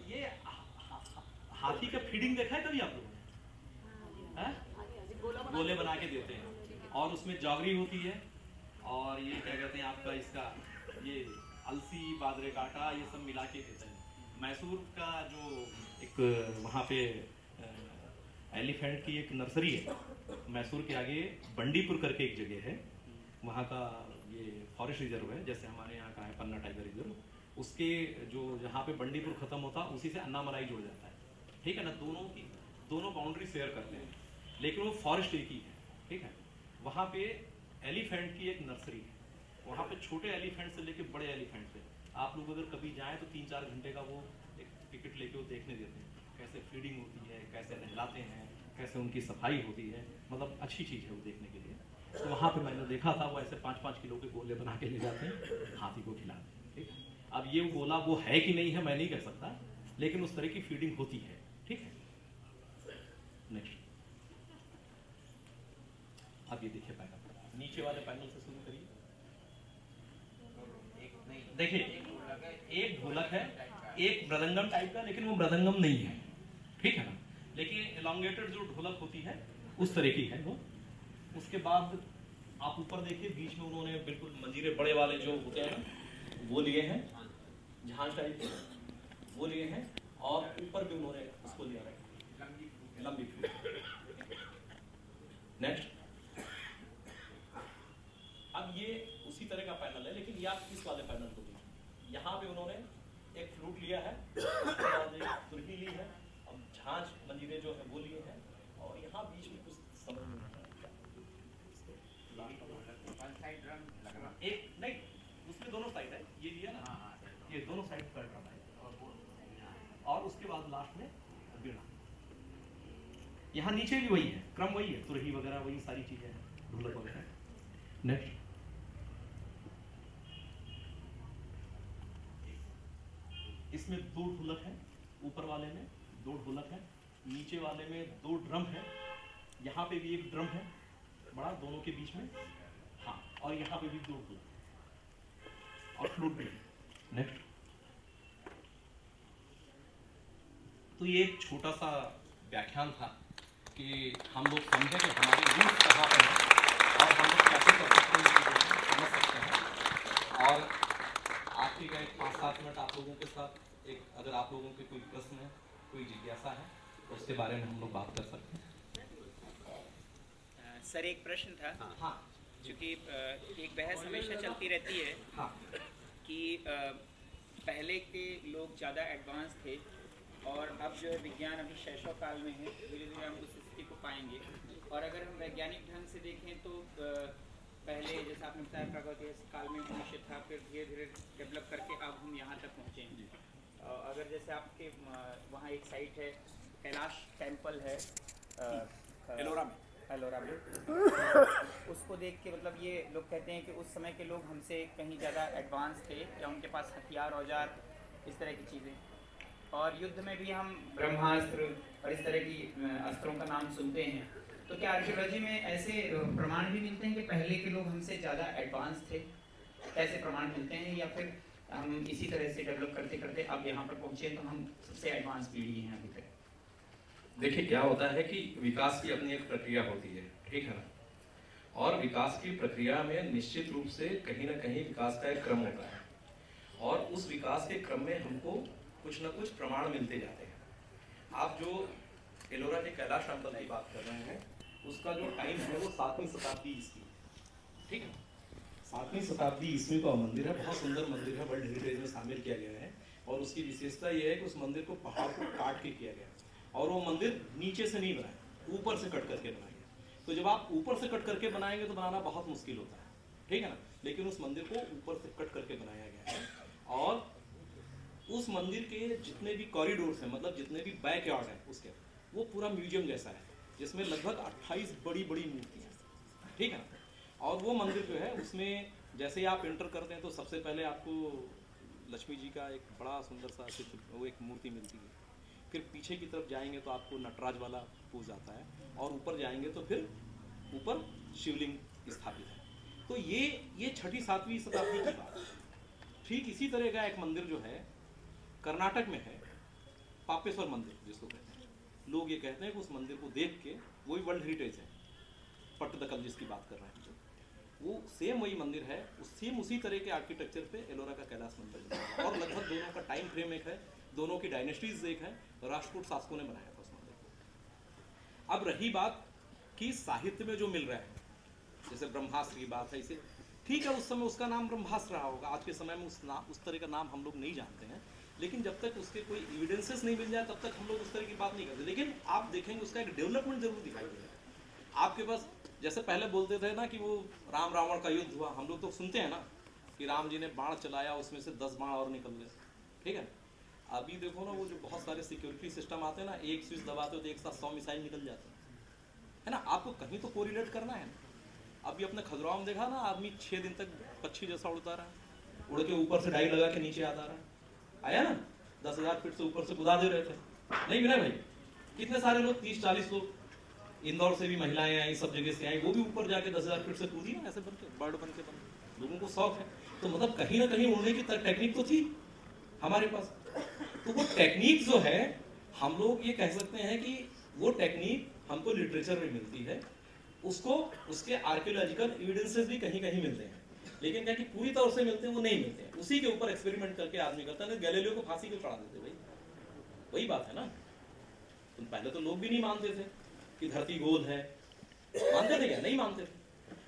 ये हाथी का फीडिंग देखा है कभी आप लोगों ने? गोले बना के देते हैं, और उसमें जागरी होती है, और ये क्या कहते हैं आपका, इसका ये अलसी, बाजरे का आटा, ये सब मिला के देते हैं। मैसूर का जो एक वहाँ पे एलिफेंट की एक नर्सरी है, मैसूर के आगे बंडीपुर करके एक जगह है, वहाँ का ये फॉरेस्ट रिजर्व है, जैसे हमारे यहाँ का है पन्ना टाइगर रिजर्व, उसके जो जहाँ पे बंडीपुर खत्म होता है उसी से अन्नामलाई जुड़ जाता है, ठीक है ना। दोनों बाउंड्री शेयर करते हैं, लेकिन वो फॉरेस्ट एक ही है, ठीक है। वहाँ पे एलिफेंट की एक नर्सरी है, वहाँ पे छोटे एलिफेंट से लेके बड़े एलिफेंट से आप लोग अगर कभी जाएं तो 3-4 घंटे का वो एक टिकट लेके वो देखने देते हैं, कैसे फीडिंग होती है, कैसे नहलाते हैं, कैसे उनकी सफाई होती है, मतलब अच्छी चीज़ है वो देखने के लिए। तो वहाँ पे मैंने देखा था, वो ऐसे 5-5 किलो के गोले बना के ले जाते हैं, हाथी को खिलाते हैं, ठीक है। अब ये गोला वो है कि नहीं है मैं नहीं कह सकता, लेकिन उस तरह की फीडिंग होती है, ठीक है। नेक्स्ट, अब ये देखिए पैनल, नीचे वाले पैनल से शुरू करिए। देखिए एक ढोलक है, एक मृदंगम टाइप का, लेकिन वो मृदंगम नहीं है, ठीक है ना, लेकिन एलोंगेटेड जो ढोलक होती है उस तरह की है वो। उसके बाद आप ऊपर देखिए, बीच में उन्होंने बिल्कुल मंजीरे बड़े वाले जो होते हैं वो लिए हैं, झांझ टाइप के वो लिए हैं, और ऊपर भी उन्होंने उसको लिया है, लंबी फ्लूट। नेक्स्ट, अब ये उसी तरह का पैनल है, लेकिन ये आप इस वाले पैनल को देखिए, यहाँ पे उन्होंने एक फ्लूट लिया है, उसके बाद एक तुरही ली है, अब झांझ मंजीरे जो है वो लिए हैं, और यहाँ बीच में कुछ समझ नहीं आता एक नहीं, उसमें दोनों साइड है, ये लिया ना, ये दोनों साइड कर रहा है, और उसके बाद लास्ट में बीड़ा। यहाँ नीचे भी वही है, क्रम वही है, तुरही वगैरह वही सारी चीजें हैं, ढोलक वगैरह। नेक्स्ट, इसमें 2 ढोलक है, ऊपर वाले में 2 ढोलक है, नीचे वाले में 2 ड्रम है, यहाँ पे भी एक ड्रम है बड़ा दोनों के बीच में, हाँ, और यहाँ पे भी 2 ढोलक और फ्लूट भी। नेक्स्ट, तो ये एक छोटा सा व्याख्यान था कि हम लोग समझें कि हमारी रूट कहाँ पर है और हम लोग कैसे कर सकते हैं, समझ सकते हैं। और आखिरी का 5-7 मिनट आप लोगों के साथ एक, अगर आप लोगों के कोई प्रश्न है, कोई जिज्ञासा है, तो उसके बारे में हम लोग बात कर सकते हैं। सर एक प्रश्न था। हाँ, क्योंकि एक बहस हमेशा चलती रहती है हाँ, कि पहले के लोग ज़्यादा एडवांस थे, और अब जो है विज्ञान अभी शैशव काल में है, धीरे धीरे हम उस स्थिति को पाएंगे। और अगर हम वैज्ञानिक ढंग से देखें तो पहले जैसे आपने बताया प्रागैतिहासिक काल में मनुष्य था, फिर धीरे धीरे डेवलप करके अब हम यहाँ तक पहुँचे हैं। अगर जैसे आपके वहाँ एक साइट है, कैलाश टेम्पल है एलोरा में, उसको देख के मतलब ये लोग कहते हैं कि उस समय के लोग हमसे कहीं ज़्यादा एडवांस थे, या उनके पास हथियार औजार इस तरह की चीज़ें, और युद्ध में भी हम ब्रह्मास्त्र और इस तरह की अस्त्रों का नाम सुनते हैं। तो क्या आर्कियोलॉजी में ऐसे प्रमाण भी मिलते हैं कि पहले के लोग हमसे ज़्यादा एडवांस थे? ऐसे प्रमाण मिलते हैं, या फिर हम इसी तरह से डेवलप करते करते अब यहाँ पर पहुँचे तो हम सबसे एडवांस पीढ़ी हैं अभी तक? देखिए क्या होता है कि विकास की अपनी एक प्रक्रिया होती है, ठीक है ना, और विकास की प्रक्रिया में निश्चित रूप से कहीं ना कहीं विकास का एक क्रम होता है, और उस विकास के क्रम में हमको कुछ ना कुछ प्रमाण मिलते जाते हैं। आप जो एलोरा के कैलाश टेम्पल की बात कर रहे हैं, उसका जो टाइम है वो 7वीं शताब्दी ईस्वी, ठीक है, 7वीं शताब्दी ईस्वी का मंदिर है, बहुत सुंदर मंदिर है, वर्ल्ड हेरिटेज में शामिल किया गया है। और उसकी विशेषता ये है कि उस मंदिर को पहाड़ को काट के किया गया, और वो मंदिर नीचे से नहीं बनाया, ऊपर से कट करके बनाया गया। तो जब आप ऊपर से कट करके बनाएंगे तो बनाना बहुत मुश्किल होता है, ठीक है ना, लेकिन उस मंदिर को ऊपर से कट करके बनाया गया है। और उस मंदिर के जितने भी कॉरिडोर्स हैं, मतलब जितने भी बैक यार्ड है उसके, वो पूरा म्यूजियम जैसा है, जिसमें लगभग 28 बड़ी बड़ी मूर्तियाँ, ठीक है ना। और वो मंदिर जो है उसमें जैसे ही आप एंटर करते हैं तो सबसे पहले आपको लक्ष्मी जी का एक बड़ा सुंदर सा चित्र, वो एक मूर्ति मिलती है। फिर पीछे की तरफ जाएंगे तो आपको नटराज वाला पूज आता है, और ऊपर जाएंगे तो फिर ऊपर शिवलिंग स्थापित है। तो ये 6वीं 7वीं शताब्दी की बात है। ठीक इसी तरह का एक मंदिर जो है कर्नाटक में है, पापेश्वर मंदिर जिसको कहते हैं। लोग ये कहते हैं कि उस मंदिर को देख के, वही वर्ल्ड हेरिटेज है, पट्टदकल जिसकी बात कर रहे हैं, वो सेम वही मंदिर है, सेम उसी तरह के आर्किटेक्चर पे एलोरा का कैलाश मंदिर है। और लगभग दोनों का टाइम फ्रेम एक है, दोनों की डायनेस्टीज एक है, राजपूत शासकों ने बनाया था उस मंदिर को। अब रही बात कि साहित्य में जो मिल रहा है, जैसे ब्रह्मास्त्र की बात है, इसे ठीक है, उस समय उसका नाम ब्रह्मास्त्र रहा होगा, आज के समय में उस तरह का नाम हम लोग नहीं जानते हैं, लेकिन जब तक उसके कोई एविडेंसेस नहीं मिल जाए तब तक हम लोग उस तरह की बात नहीं करते। लेकिन आप देखेंगे उसका एक डेवलपमेंट जरूर दिखाई देगा आपके पास। जैसे पहले बोलते थे ना कि वो राम रावण का युद्ध हुआ, हम लोग तो सुनते हैं ना कि राम जी ने बाण चलाया, उसमें से 10 बाण और निकल गए, ठीक है। अभी देखो ना, वो जो बहुत सारे सिक्योरिटी सिस्टम आते हैं ना, एक स्विच दबाते हो तो एक साथ 100 मिसाइल निकल जाते हैं, है ना। आपको कहीं तो कोरिलेट करना है ना। अभी अपने खजुराहो में देखा ना, आदमी 6 दिन तक पक्षी जैसा उड़ता रहा, उड़ के ऊपर से डाई लगा के नीचे आता रहा, आया ना, 10,000 फीट से ऊपर से कूदा दे रहे थे, नहीं विनय भाई, कितने सारे लोग, 30-40 लोग, इंदौर से भी महिलाएं आई, सब जगह से आई, वो भी ऊपर जाके 10,000 फीट से कूदी ना, ऐसे बनके बर्ड बन के लोगों को शौक है। तो मतलब कहीं ना कहीं उड़ने की टेक्निक तो थी हमारे पास। तो वो टेक्निक जो है, हम लोग ये कह सकते हैं कि वो टेक्निक हमको लिटरेचर में मिलती है, उसको उसके आर्कियोलॉजिकल एविडेंसेस भी कहीं कहीं मिलते हैं, लेकिन क्या कि पूरी तौर से मिलते हैं वो नहीं मिलते हैं। उसी के ऊपर एक्सपेरिमेंट करके आदमी करता है। गैलीलियो को फांसी क्यों चढ़ा देते भाई, वही बात है ना। तो पहले तो लोग भी नहीं मानते थे कि धरती गोल है, मानते थे क्या? नहीं मानते थे।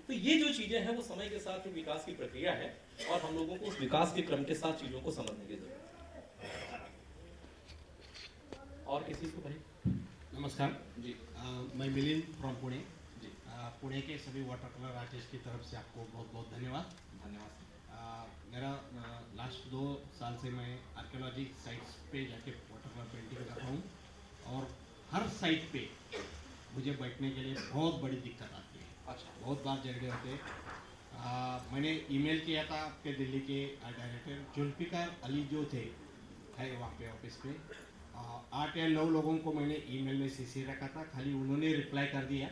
तो ये जो चीजें हैं वो समय के साथ विकास की प्रक्रिया है, और हम लोगों को उस विकास के क्रम के साथ चीजों को समझने की जरूरत है। और किसी को भाई? नमस्कार जी, मैं मिलिंद फ्रॉम पुणे जी, पुणे के सभी वाटर कलर आर्टिस्ट की तरफ से आपको बहुत बहुत धन्यवाद। मेरा लास्ट 2 साल से मैं आर्कियोलॉजी साइट्स पे जाके वाटर कलर पेंटिंग कर रहा हूँ, और हर साइट पे मुझे बैठने के लिए बहुत बड़ी दिक्कत आती है। अच्छा, बहुत बार झगड़े होते हैं। मैंने ईमेल किया था आपके दिल्ली के डायरेक्टर जुल्फिकार अली जो थे, है वहाँ पे ऑफिस में, 8 या 9 लोगों को मैंने ईमेल में सीसी रखा था, खाली उन्होंने रिप्लाई कर दिया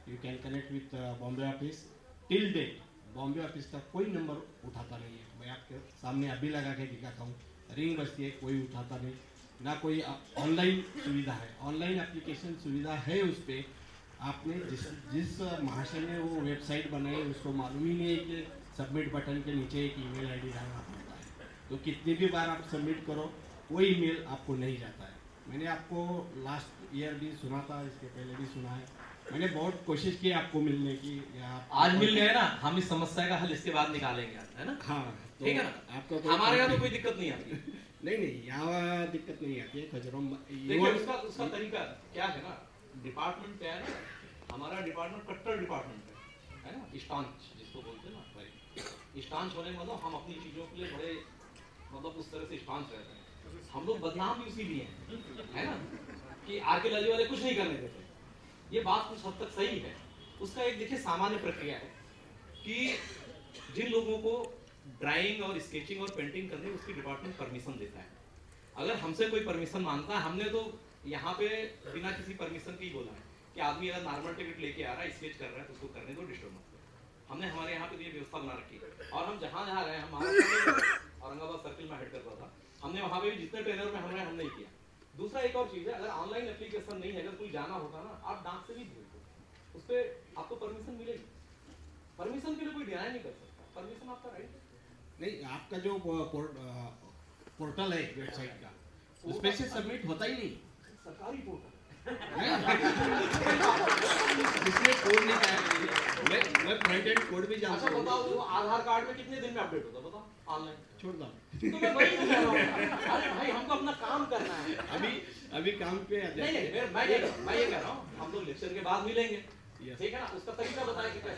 you can connect with Bombay office. Till date Bombay office का कोई नंबर उठाता नहीं है। मैं आपके सामने अभी लगा के दिखाता हूँ, रिंग बजती है, कोई उठाता नहीं, ना कोई ऑनलाइन सुविधा है। ऑनलाइन एप्लीकेशन सुविधा है उस पर, आपने जिस महाशय ने वो वेबसाइट बनाई उसको मालूम ही नहीं है कि सबमिट बटन के नीचे एक ईमेल आईडी डालना पड़ता है। तो कितनी भी बार आप सबमिट करो वो ईमेल आपको नहीं जाता है। मैंने आपको लास्ट ईयर भी सुना था, इसके पहले भी सुना है, मैंने बहुत कोशिश की आपको मिलने की। आज मिल गए ना, हम इस समस्या का हल इसके बाद निकालेंगे, है ना? हाँ, तो ठीक है ना, आपको हमारे यहाँ तो कोई दिक्कत नहीं आती। नहीं यहाँ दिक्कत नहीं आती है। खजुराहो देखिए उसका तरीका क्या है ना, डिपार्टमेंट क्या है ना, हमारा डिपार्टमेंट कट्टर डिपार्टमेंट है, है ना, स्टांच जिसको बोलते हैं ना, स्टांच होने मतलब हम अपनी चीज़ों के लिए बड़े मतलब उस तरह से स्टांच रहते हैं। हम लोग बदनाम भी उसी लिए हैं, है ना, कि आर्कियोलॉजी वाले कुछ नहीं करने देते। ये बात कुछ हद तक सही है। उसका एक देखिए सामान्य प्रक्रिया है कि जिन लोगों को ड्राइंग और स्केचिंग और पेंटिंग करने उसकी डिपार्टमेंट परमिशन देता है, अगर हमसे कोई परमिशन मांगता है, हमने तो यहाँ पे बिना किसी परमिशन के ही बोला है कि आदमी अगर नॉर्मल टिकट लेके आ रहा है, स्केच कर रहा है, तो उसको करने दो, डिस्टर्ब मत करो। हमने हमारे यहाँ पे ये व्यवस्था बना रखी है। और हम जहाँ जहाँ रहे, हम औरंगाबाद सर्किल में हेड करता था, हमने वहाँ पे भी जितने ट्रेनर में हमने नहीं किया। दूसरा एक और चीज़ है, अगर ऑनलाइन एप्लीकेशन नहीं है, अगर कोई जाना होता ना, आप डाक से भी भेज दो, उस पर आपको परमिशन मिलेगी। परमिशन के लिए कोई डिनाई नहीं कर सकता, परमिशन आपका राइट है। नहीं, आपका जो पोर्टल है वेबसाइट का, उसमें से सबमिट होता ही नहीं, सरकारी पोर्टल जिसमें कोड नहीं पाया। मैं फ्रंट एंड कोड भी जानता हूं। अच्छा बताओ, वो आधार कार्ड में कितने दिन में अपडेट होता है बताओ ऑनलाइन? छोड़ दो, तो मैं वही कह रहा हूं, अरे भाई हमको अपना काम करना है। अभी काम पे नहीं मैं ये कह रहा हूँ, हम लोग लेक्चर के बाद मिलेंगे, ठीक है ना, उसका तरीका बताएं कि कैसे